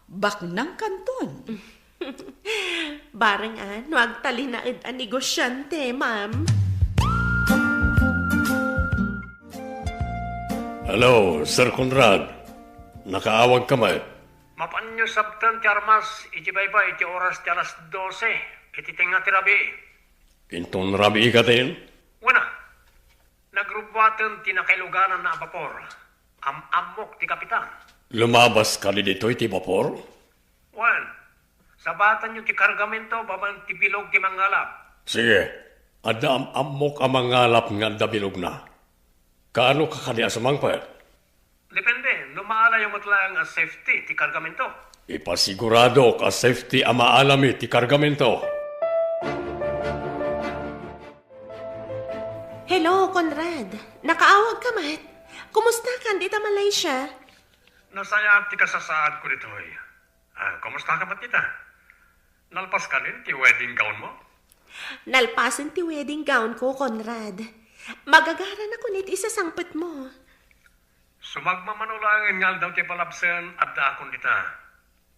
S4: Baknang kanton.
S5: Bareng no agtalinaid a negosyante, ma'am.
S8: Hello, Sir Conrad. Nakaawag ka man.
S9: Mapanyo sabtan ti armas, iti bayba, iti oras ti alas 12, iti tinga ti rabi.
S8: Inton rabi ka din?
S9: Wana, nagrubwatan ti nakailuganan na vapor, amok ti kapitan.
S8: Lumabas ka dito iti vapor?
S9: Wan, sabatan nyo ti kargamento, babang ti bilog ti mangalap.
S8: Sige, ada amok ang mangalap nga dabilog na. Kaano ka kaniya sa mangpet?
S9: Depende, lumaala yung matlang safety ti kargamento.
S8: Ipasigurado ka safety ang maalami ti kargamento.
S5: Hello, Conrad. Nakaawag ka, Mat. Kumusta ka dito, Malaysia?
S9: Nasaya ti kasasaad ko dito. Kumusta ka ba tita? Nalpas ka din ti wedding gown mo?
S5: Nalpasan ti wedding gown ko, Conrad. Magagaran ako nit isa sangpet mo.
S9: Sumagmamanulangan ngal daw ti palabsen at daakon dita.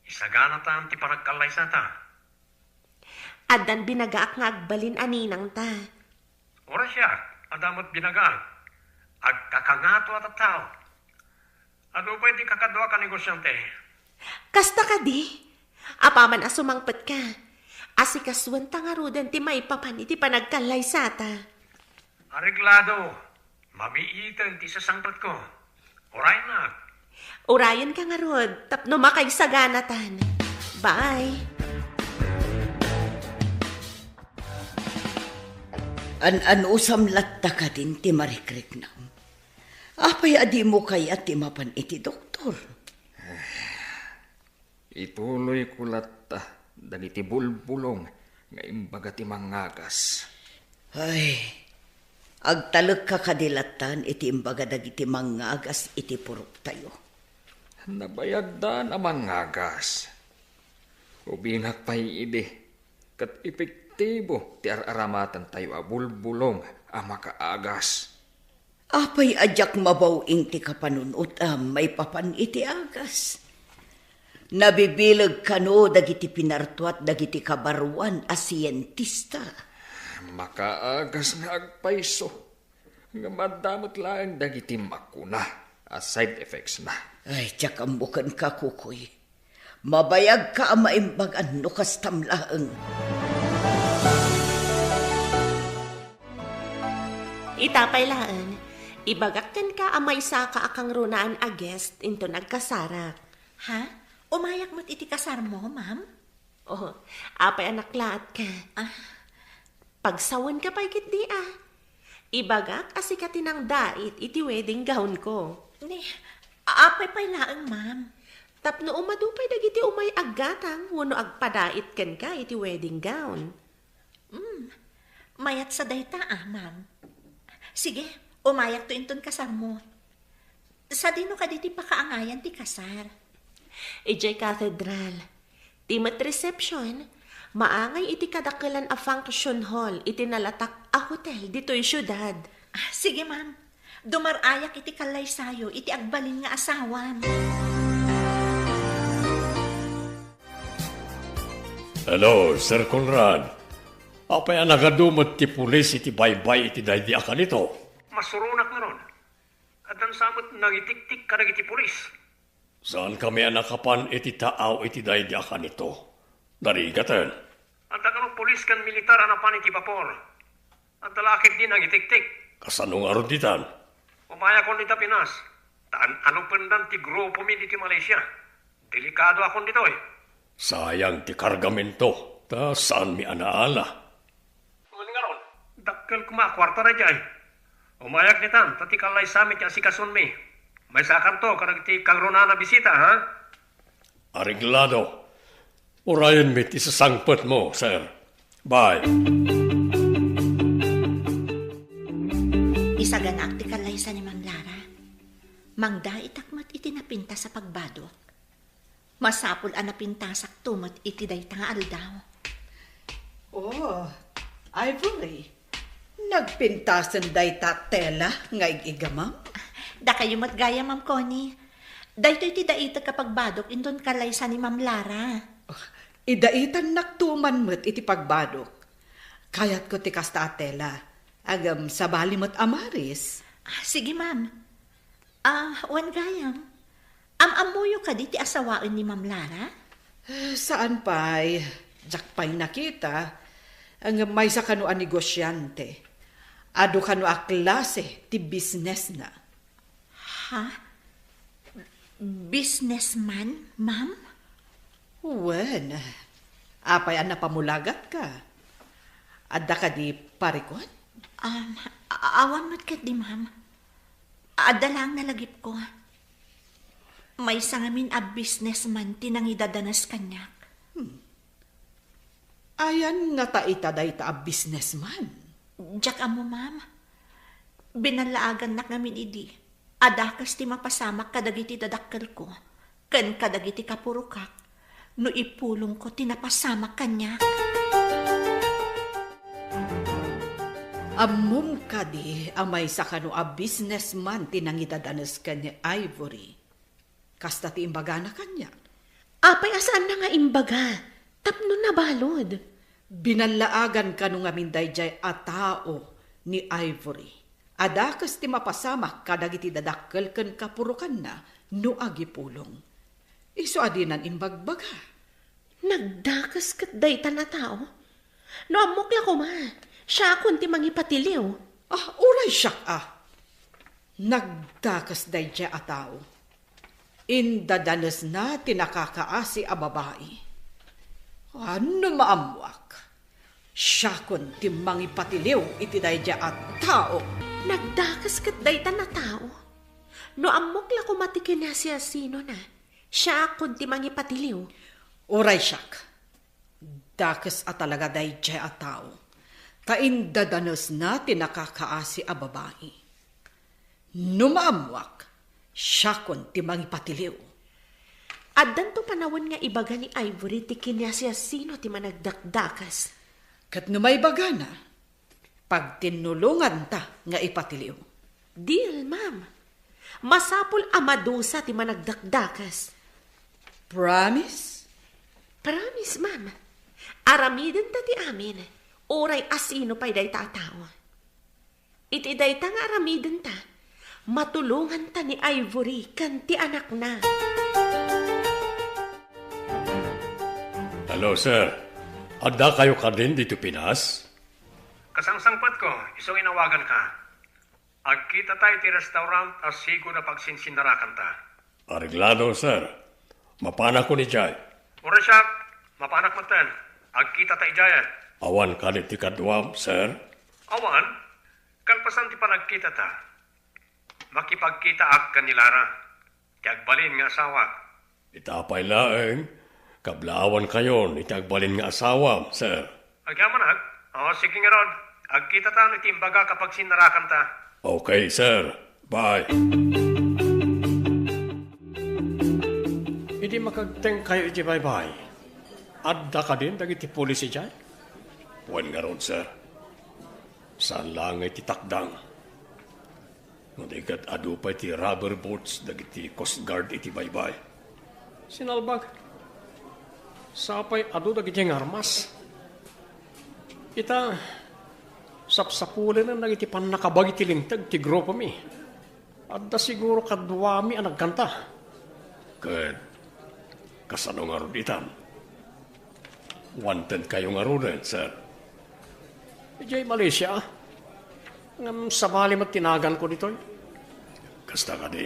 S9: Isagana ta ti panagkalay sa ta.
S5: Adan binagaak nga agbalin aninang ta.
S9: Ora siya, adamot binagaan. Agkakangato at tao. Ano ba di kakadwa ka negosyante?
S5: Kasta ka di. Apaman asumangpet ka. Asikaswan ta nga rudan ti maipapan iti panagkalay sa ta.
S9: Areglado. Mamiitan ti sasangpet ko. Oray na.
S5: Urayan ka nga rod. Tapno makaisaganatan. Bye.
S2: An-anusam latta ka din ti marikrik na. Apay adi mo kaya ti mapan iti doktor?
S3: Ituloy ko lata, dagiti bulbulong, nga imbaga ti mangagas.
S2: Ay, agtalag ka kadilatan iti imbaga dagiti mangagas iti purok tayo.
S3: Nabayagdan ang mangagas. Ubingak pa'y ide, kat epektibo ti aramatan tayo a bulbulong a makaagas.
S2: Apay adyak mabawing ti kapanunot may papan iti agas. Nabibilag kano dagiti pinartuat dagiti kabaruan a siyentista.
S3: Makaagas nga agpaiso. Nga madamot lang dagiti makuna a side effects na.
S2: Ay, tiyak ang bukan ka, kukoy. Mabayag ka ang maimbagan no kastamlaang.
S7: Itapay laan, ibagakkan ka amay sa ka akang runaan a guest into nagkasarak. Ha? Umayak mo't iti kasar mo, ma'am? Oh, apay anak laat ka. Pagsawan ka pa ikit di Ibagak asikatin ang dait iti wedding gown ko. Ni, apay pay laang, ma'am. Tapno umadupay dagiti umay aggatang wano agpadait ken ka iti wedding gown. Mayat sa dayta ma'am. Sige, umayak to inton kasar mo. Sa dino ka diti pakaangayan ti kasar. Ijay cathedral. Timat reception, maangay iti kadakalan a function hall iti nalatak a hotel dito'y syudad. Sige ma'am, dumarayak iti kalay sayo iti agbalin nga asawan.
S8: Hello, Sir Conrad. Apay nagadumot ti pulis iti baybay iti daydi akan ito.
S9: Masurunak na ron. At ang samot nangitik-tik ka iti pulis.
S8: Saan kami anakapan iti taaw iti daydi akan ito? Darigatan.
S9: At ang pulis kan militar anapan iti vapor. At talakit din ang itik-tik.
S8: Kasanong aruditan?
S9: Umaya kon dita Pinas. Taan anong pandan ti grupo mi diti Malaysia. Delikado akon dito
S8: Sayang ti kargamento. Ta saan mi anaala?
S9: Ngun nga ron. Dakkel kuma kwarta na dyan. Umayak nitan, tati kalay samit ya si kasun mi. May sakam to, karag ti kangrona na bisita, ha?
S8: Areglado. Urayan mi ti sasangpet mo, sir. Bye.
S7: Isaganak ti kalaysa ni Mang Lara. Mangda itakmat iti napinta sa pagbadok. Masapul ang napintasak tumot iti dayta nga aldaw.
S4: Oh, Ivory. Nagpintasan dayta tela nga igamam?
S7: Da kayo matgaya, Ma'am Connie. Dayto iti daita kapag badok indon kalaysa ni Ma'am Lara.
S4: Idaitan naktuman mo't iti pagbadok. Kayat ko ti kasta atela. Agam sa bali mo't amaris.
S7: Sige, Ma'am. Wan gayam. Amuyo ka di ti asawain ni Ma'am Lara?
S4: Saan pa'y? Diyak pa'y nakita. Ang may sa kano a negosyante. Ado kano a klase ti business na.
S7: Ha? Businessman, ma'am?
S4: Wen, apay ang napamulagat ka. Adda ka di parikot?
S7: Awan mat kat di, ma'am. Adda lang nalagip ko. May sangamin a businessman tinangidadanas kanyak.
S4: Ayan nga taita dayta a businessman.
S7: Diyak amo, ma'am. Binalaagan na ngamin idi. Adakas ti mapasamak kadagiti dadakkel ko. Ken kadagiti kapurukak. No ipulong ko tinapasamak kanya.
S4: Amum ka di amay sa kano a businessman tinangidadanas kanya Ivory. Kasta ti imbaga na kanya.
S7: Apay asaan na nga imbaga? Tapno na balod.
S4: Binalaagan ka nung aminday jay a tao ni Ivory. Adakas ti mapasamak kadagiti dadakkel ken kapurukan na no agipulong. Isu adinan imbagbaga.
S7: Nagdakas kat dayta na tao? No amokla ko ma. Siya akong ti mangipatiliw.
S4: Uray siyak Nagdakas day jay a tao. Indadanas na tinakakaasi a babae. Ano maamwak? Siya kun timang ipatiliw iti dayja at tao.
S7: Nagdakas kat dayta na tao? No amok la kumatikin na siya sino na. Siya kunti mangi patiliw.
S4: Oray siyak. Dakas at talaga day jay at tao. Taindadanos na tinakakaasi a babae. Numaamwak, siya kunti mangipatiliw.
S7: At danto panawon nga ibaga ni Ivory tikin niya siya sino ti managdakdakas.
S4: Kat numay baga na, pag tinulungan ta nga ipatiliw.
S7: Deal, ma'am. Masapul amadusa ti managdakdakas.
S4: Promise?
S7: Promise, ma'am. Aramiden ta ti amin. Oray asino pa'y day tatawa. Iti day ta nga aramiden ta. Matulungan ta ni Ivory kan ti anak na.
S8: Hello, sir. Adda kayo ka din dito Pinas?
S9: Kasangsangpat ko, isong inawagan ka. Agkita tayo ti restaurant as sigo na pagsinsinarakan ta.
S8: Areglado, sir. Mapana ko ni Jai.
S9: Ura siya, mapanak mo ten. Agkita tayo jaya.
S8: Awan ka ni ti kadwam, sir.
S9: Awan, kalpasan ti panagkita ta. Makipagkita ak kanilara. Tiagbalin nga asawa.
S8: Itapay laeng. Kablaawan kayo ni tagbalin nga asawa, sir.
S9: Agyaman ag? Oo, sige nga Rod. Agkita ta ni timbaga kapag sinarakan ta.
S8: Okay, sir. Bye. Hindi makagteng kayo iti bye-bye. Adda ka din dagiti polisi dyan? Wan nga ron, sir. Saan lang iti takdang? Nadigat adu pa iti rubber boats dagiti Coast Guard iti bye-bye. Sinalbag. Sapay adu dagiti nga armas. Ita, sapsapulan na nagiti panakabag iti lintag ti grupo mi. Adda siguro kadwami ang nagkanta. Good. Kasano nga ron itan? Wanted kayo nga ron, sir. Ijay Malaysia, ngam sabali tinagan ko ditoy. Kasta ka di.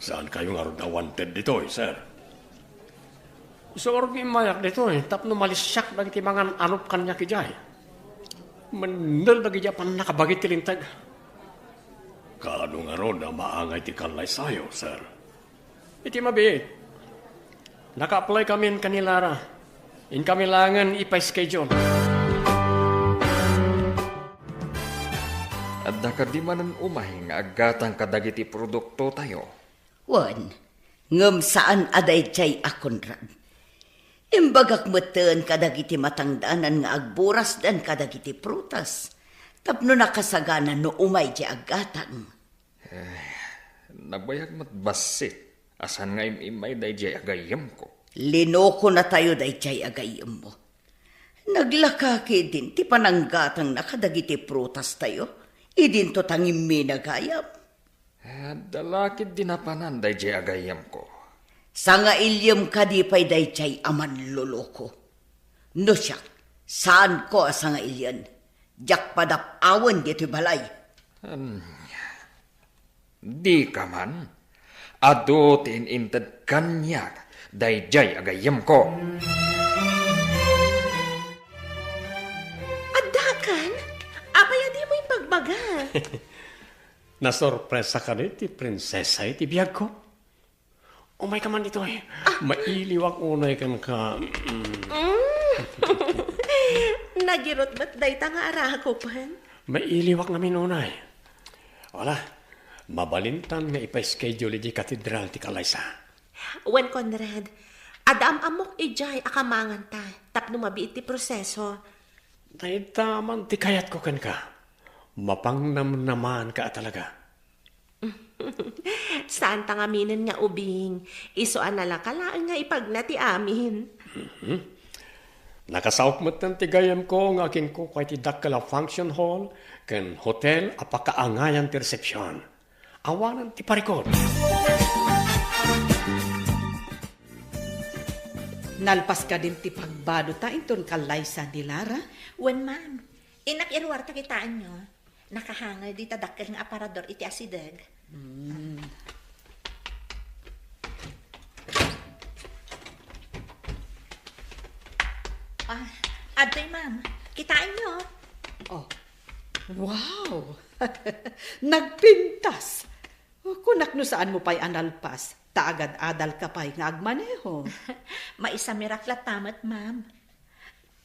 S8: Saan kayo nga ron na wanted ditoy, sir? So, orong imayak dito tapno malisyak dagiti mga anop kanya kijay. Mandal dagi pan nakabagit tilintag. Kaano nga ron na maangay ti kalay sayo, sir? Iti mabit. Naka-apply kami kanilara. In kami langan ipa-schedule.
S3: At nakadi manan umay nga agatang kadagiti produkto tayo.
S2: Wan, ngam saan aday jay akonrad. Imbagak meten kadagiti matangdanan nga agburas dan kadagiti prutas. Tapno nakasagana no umay di agatang.
S3: Nabayag matbasit. Asan nga imay day jay agayam ko.
S2: Linoko na tayo day jay agayam mo. Naglakaki din ti pananggatang nakadagiti prutas tayo. Idin to tangim minagayam.
S3: Dalakid dinapanan day jay agayam ko.
S2: Sa nga ilyam kadipay day jay aman loloko. No siyak, saan ko sa nga ilyan? Jak padap awan dito balay.
S3: Di ka man. Ado tinintad kanya day jay agayam ko.
S7: Adakan? Apaya di mo yung pagbaga.
S8: Nasorpresa ka rin ti prinsesa iti biyag ko. Umay ka man dito eh. Mailiwak unay kan ka.
S7: Nagirot ba't day ta nga arako pan?
S8: Mailiwak namin unay. Wala. Mabalintan nga ipa-schedule di katedral ti Kalaysa.
S7: Wen Conrad, adam amok ijay akamangan ta. Tapno mabiit ti proseso.
S8: Dahil taman ti kayat ko kan ka. Mapangnam naman ka talaga.
S7: Saan tangaminin nga ubing? Isoan na lang kalaan nga ipagnati amin.
S8: Nakasaok mo't ng tigayam ko ng akin ko kay ti dakala function hall kan hotel apakaangayan ti resepsyon. Awanan ti parikod.
S4: Nalpas ka din ti pagbado ta inton Kalaysa ni Lara.
S5: Wen ma'am, inakirwar ta kitaan nyo. Nakahangay di tadakkel nga aparador iti asideg. Adoy ma'am, kitain nyo.
S4: Oh, wow! Nagpintas! Kunak no saan mo pa'y analpas, taagad-adal ka pa'y nga agmaneho.
S7: Maisa mirakla tamat, ma'am.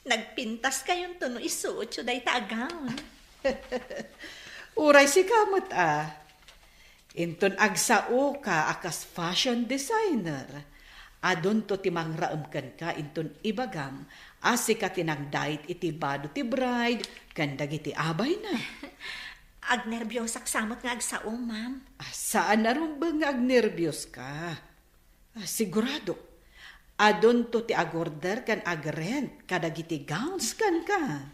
S7: Nagpintas kayon to no isuot siya day taagaw.
S4: Uray si kamot Inton agsao ka akas fashion designer. Adon to timang raamkan ka inton ibagam. Asi ka tinagdait iti bado ti bride. Kandag iti abay na.
S7: Agnerbyosak samot nga agsao, ma'am.
S4: Saan na rin ba nga agnervyos ka? Sigurado. Adon to ti agorder kan agrent. Kadag iti gowns kan ka.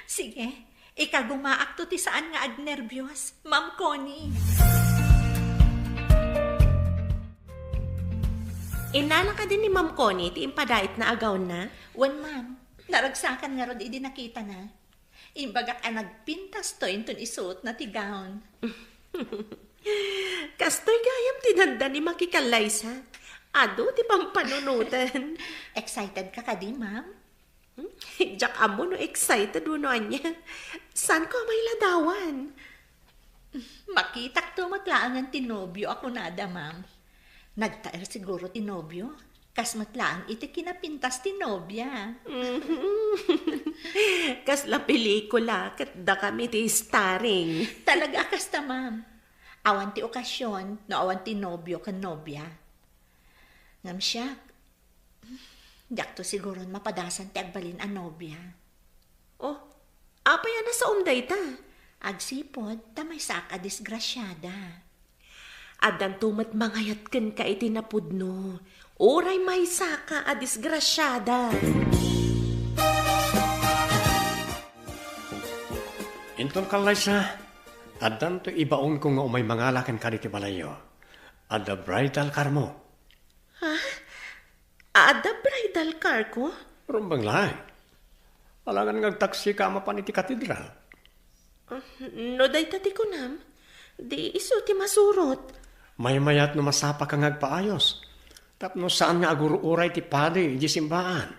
S7: Sige. Ikagumaak to ti saan nga agnerbyos, Ma'am Connie.
S10: Inala ka din ni Ma'am Connie, ti impadait na agaw na?
S7: Wan, ma'am. Naragsakan nga ron, idi nakita na. Imbaga ka nagpintas to, inton isuot na ti gown.
S10: Kastoy gayam tinanda ni Makikalaysa. Ado ti pampanunutan.
S7: Excited ka ka di, ma'am?
S10: Jack amo no excited uno anya. San ko may ladawan?
S7: Makitak to matlaang tinobyo ako nada, ma'am. Nagtaer siguro tinobyo. Kas matlaang iti kinapintas tinobya.
S10: Kas la pelikula kat da kami ti starring.
S7: Talaga kasta, ma'am. Awan ti okasyon no awan ti nobyo kan nobya. Ngam siya, yak to siguro mapadasan ti agbalin a nobya.
S10: Oh, apa yan na sa umday ta?
S7: Agsipod, tamay saka disgrasyada.
S10: Adan tumat mangayat ken ka iti napudno. Oray may saka a disgrasyada.
S8: Inton Kalaysa, adan to ibaon ko nga umay mangalakan ka diti balayo. Ada bridal car mo.
S10: Ada bridal car ko?
S8: Rumbang lahay. Alangan nga taksi ka mapan iti katedral.
S10: No day tati ko nam. Di iso ti masurot.
S8: May mayat no masapa ka ngagpaayos. Tapno saan nga aguruuray ti padi, di simbaan.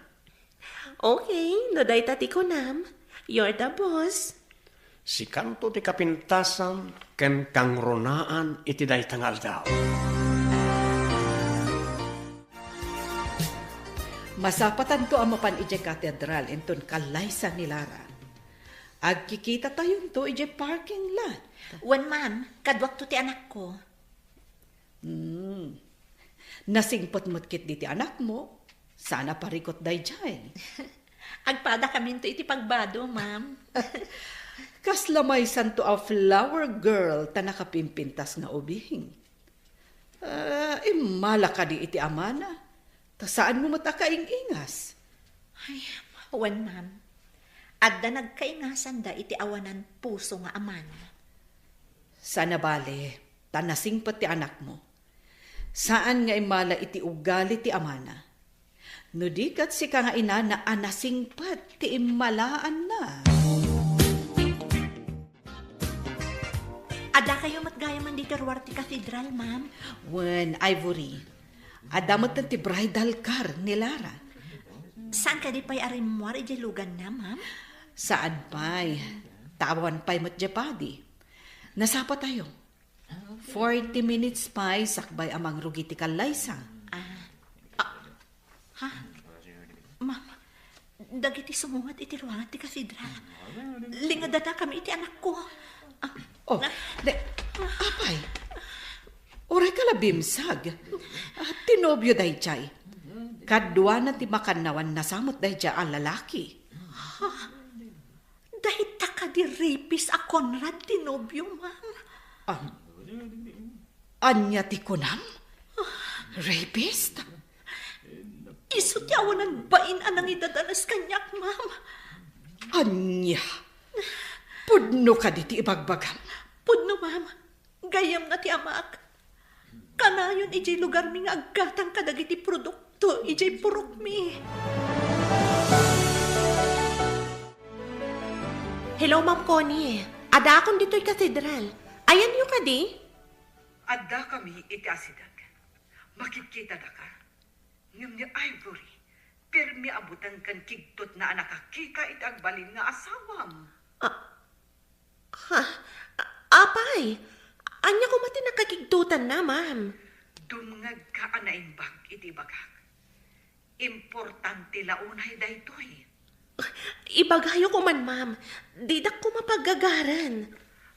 S10: Okay, no day tati ko nam. You're the boss.
S8: Si kanto ti kapintasan, ken kangronaan iti day tangal daw.
S4: Masapatan to ang mapan ije katedral inton Kalaysa ni Lara. Agkikita tayo to ije parking lot.
S7: Wan, ma'am, kadwak to ti anak ko.
S4: Nasingpot mo't kit di ti anak mo. Sana parikot day jay.
S7: Agpada kami to iti pagbado, ma'am.
S4: Kaslamay santo a flower girl ta nakapimpintas nga ubing. Imala ka di iti amana. Ta saan mo matakaing-ingas?
S7: Ay, wan, ma'am. Adda nagkaingasan da iti awanan puso nga amana.
S4: Sana bale, tanasingpot ti anak mo. Saan nga imala iti ugali ti amana? No di kat si ka nga ina na anasingpat ti imalaan na.
S7: Ada kayo matgayaman di karwar ti katedral, ma'am?
S4: When Ivory, adamot na ti bridal car ni Lara.
S7: Saan ka di pa'y arimwar ijelugan na, ma'am?
S4: Saan pa'y? Tawan pa'y matjapadi. Nasapa tayo. 40 minutes pa'y sakbay amang rugi ti Kalaysa.
S7: Ha? Ma'am, dagiti sumungat iti ruangan ti katedral. Lingad na kami iti anak ko.
S4: Apay, oray ka labimsag. Tinobyo day chay. Kadwa na ti makanawan nasamot day chay ang lalaki.
S7: Ha? Dahil taka di rapist a Conrad tinobyo, ma'am.
S4: Anya ti kunam? Rapist?
S7: Iso ti awanan bain anang idadanas kanyak, ma'am.
S4: Anya? Pudno ka di ti ibagbagam.
S7: Pudno, ma'am. Gayam na ti amak. Kanayon ijay lugar mi nga aggatang kadagiti produkto ijay purok mi.
S10: Hello, Ma'am Connie. Ada akong dito'y katedral. Ayan yung kadi?
S11: Adda kami iti asidag. Makikita da ka. Ngam ni Ivory, permi abutan kan kigtot na nakakika iti agbalin nga asawam.
S10: Apay, Anya ko mati nakakigdutan na, ma'am.
S11: Dumngag ka anaimbag iti bagak. Importante launay daytoy.
S10: Ibagayo ko man, ma'am. Didak ko mapagagaran.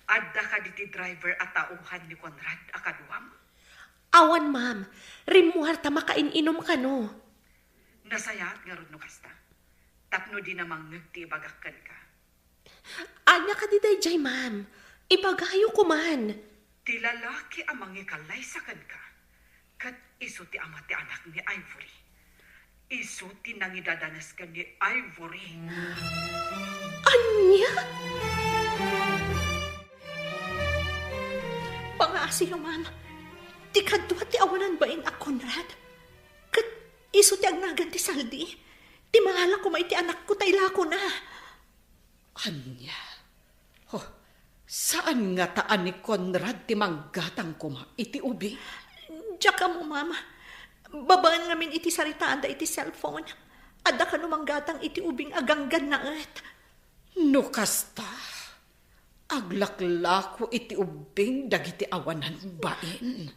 S11: Adda ka diti driver at tauhan ni Conrad akaduam.
S10: Awan, ma'am. Rimuhar ta makain-inom ka, no?
S11: Nasayat nga ron no kasta. Tapno di namang ngagti bagakkan ka.
S10: Anya ka di day, ma'am. Ibagayo ko man.
S11: Ti lalaki amang ikalaysakan ka. Kat iso ti ama ti anak ni Ivory. Iso ti nangidadanas ka ni Ivory.
S10: Anya?
S7: Pangasilo, ma'am. Ti kadwa ti awanan bain a Conrad. Kat iso ti agnagan ti saldi. Ti mahala ko may ti anak ko tayla ko na.
S2: Anya? Oh, saan nga taan ni Conrad ti manggatang kuma iti ubi?
S7: Diyak ka mo, ma'am. Babaan namin iti saritaan da iti cellphone. Adda ka numang gatang iti ubing aganggan na et.
S2: No kasta, aglaklako iti ubing dagiti awanan bain.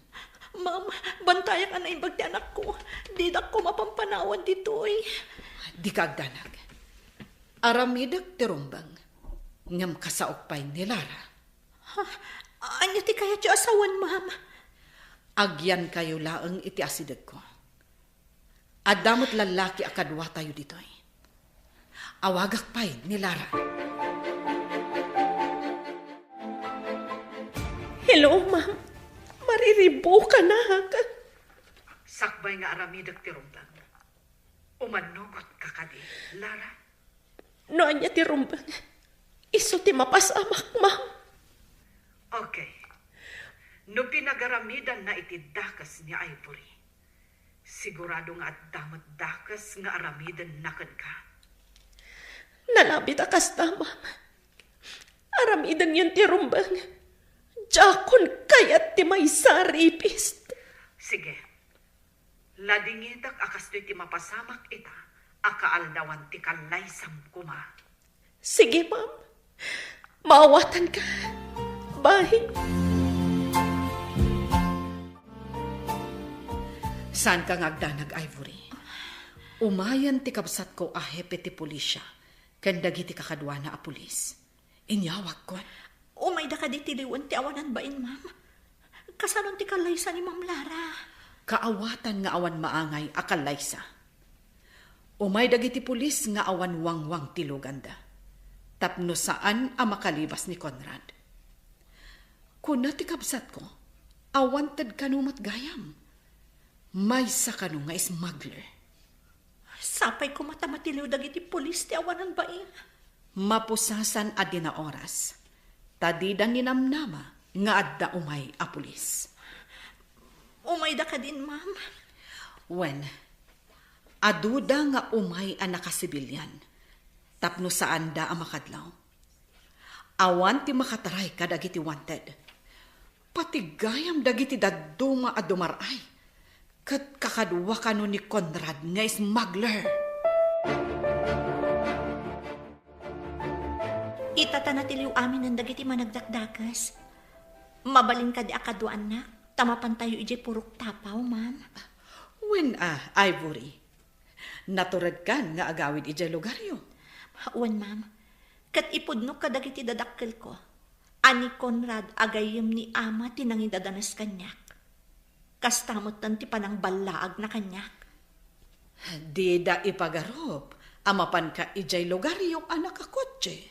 S7: Ma'am, bantayan ka na imbag ti anak ko. Didak ko mapampanawan ditoy.
S2: Di kagdanag. Aramidag ti rumbang. Ngam kasaokpay ni Lara.
S7: Ha? Anya ti kaya ti asawan, ma'am?
S2: Agyan kayo laeng iti asidag ko. Adamot lalaki akadwa tayo ditoy. Awagak pay ni Lara.
S10: Hello, ma'am. Mariribo ka na.
S11: Sakbay nga aramidag ti rumbang. Umanugot ka kadi, Lara.
S10: No, anya ti rumbang. Iso ti mapasamak, ma'am.
S11: Okay. No pinagaramidan na iti dakas ni Ivory, sigurado nga at damat dakas nga aramidan nakan ka.
S10: Nalabit akas ta, ma'am. Aramidan yan ti rumbang. Jakon kayat ti may saripist.
S11: Sige. Ladingitak akas ti mapasamak ita, akaaldawan ti kalaysam kuma.
S10: Sige, ma'am. Maawatan ka. Bye.
S2: Saan ka ngagdanag, Ivory? Umayan ti kabsat ko a hepe ti pulisya, kandagi ti kakadwa na a pulis. Inyawag ko.
S7: Umayda ka di tiliwan ti awanan bain, ma'am. Kasanon ti kalaysa ni Ma'am Lara.
S2: Kaawatan nga awan maangay a kalaysa. Umayda ti pulis nga awan wangwang ti luganda. Tapno saan a makalibas ni Conrad. Kuna ti kabsat ko, awanted kanumat gayam. May sa kanu nga smuggler.
S7: Sapay ko matamatiliw dagiti pulis ti awanan bain.
S2: Mapusasan a na oras. Tadidang inamnama nga adda umay a pulis.
S7: Umayda ka din, ma'am.
S2: When, aduda nga umay a nakasibilyan. Tapno saan da a makadlaw. Awan ti makataray ka dagiti wanted. Patigayam dagiti daduma a dumaray. Kat kakadwa ka no ni Conrad nga smuggler.
S7: Itata na tiliw amin ang dagiti managdakdakas. Mabalin ka di akaduan na. Tamapan tayo iji purok tapaw, ma'am.
S2: When Ivory, naturad ka nga agawid iji lugaryo.
S7: Wan, ma'am. Kat ipudno ka dagiti dadakkel ko. Ani Conrad agayem ni ama tinangidadanas kanyak. Kastamot tan ti panang balaag na kanyak.
S2: Di da ipagarop, amapan ka ijay lugar yung anak ka kotse.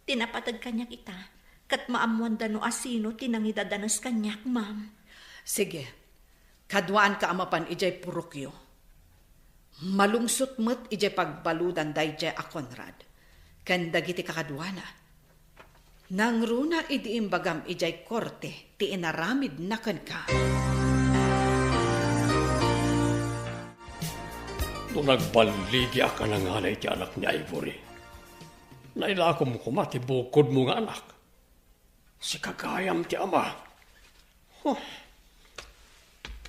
S7: Tinapatag kanyak ita, kat maamuan da no asino tinangidadanas kanyak, ma'am.
S2: Sige, kadwaan ka amapan ijay purokyo. Malungsot mo't ijay pagbaludan da ijay a Conrad. Kandagiti kakadwana. Nang runa idiimbagam ijay korte, ti inaramid na kan ka.
S8: Nung nagbaligi ka na nga na iti anak ni Ivory, nailakom ko mati bukod mo nga anak. Si kagayam ti ama.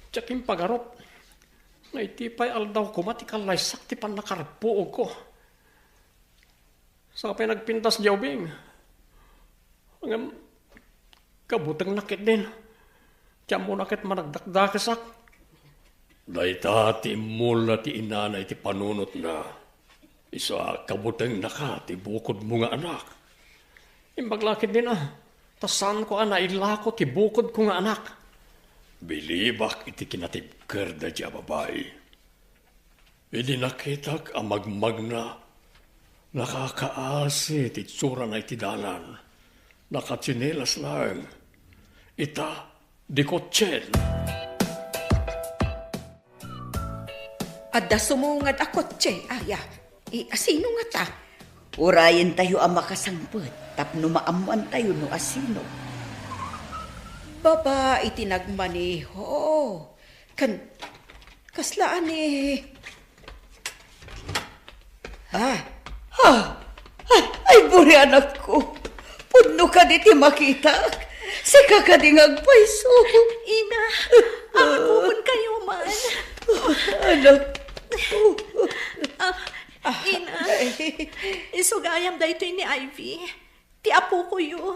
S8: Tiyaking pagarop, na itipay aldaw ko mati kalaysak ti panakarpuog ko. Sa kapay nagpintas niya ubing, Kabutang nakit din. Tiyan mo nakit managdakdakasak. Dayta ti mula ti inanay ti panunot na. Isa kabutang naka ti bukod mo nga anak. Imbaglakit din Tasan ko ilako ti bukod ko nga anak. Bilibak iti kinatibker da di babae. Idi nakitak ang magmagna. Nakakaasi ti tsura na iti dalan. Nakatsinelas lang. Ita di kotsen.
S6: Adda sumungad ako, Che, aya. Asino nga ta?
S2: Urayin tayo ang makasangpet, tapno maamuan tayo no asino.
S6: Baba, itinagmaneho. Kaslaan
S2: Ay, buri anak ko. Pudno ka di ti makita. Sika ka di ngagpaiso.
S5: Ina, akupon kayo man.
S2: Anak ko.
S5: Ina, isugayam da ito ni Ivy. Ti apo ko yun.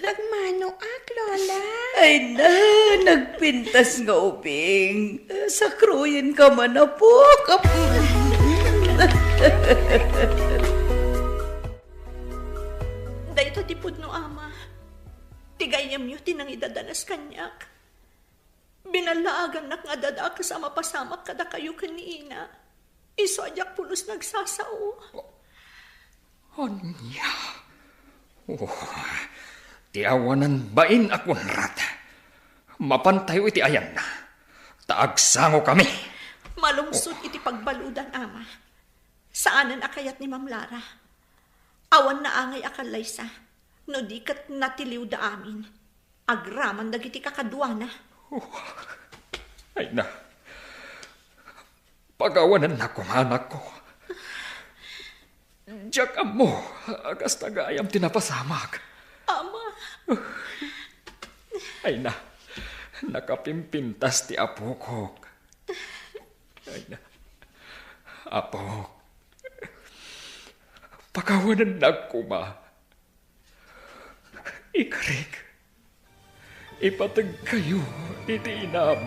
S6: Nagmano Lola.
S2: Ay na, nagpintas nga ubing. Sakruyin ka man na po.
S5: Da ito ti pudno ama. Tigayam yu tinang idadanas kanyak. Binalaagan nak nga dada kasama-pasamak kada kayo kanina. Isadyak pulos nagsasao.
S3: Anya. Tiawanan bain akong rat. Mapantayo iti ayan na. Taagsango kami.
S5: Malungsod iti pagbaludan, ama. Saanan akayat ni Ma'am Lara? Awan na angay akalaysa. No di kat natiliw da amin. Agraman dagiti kakadwana.
S3: Ay na. Pagawanan na kong anak ko. Diyak mo, agas tagayam tinapasamak.
S5: Ama.
S3: Ay na, nakapimpintas ti apo ko. Ay na, apo. Pagawanan na kuma. Ikarik, ipatag kayo iti inam.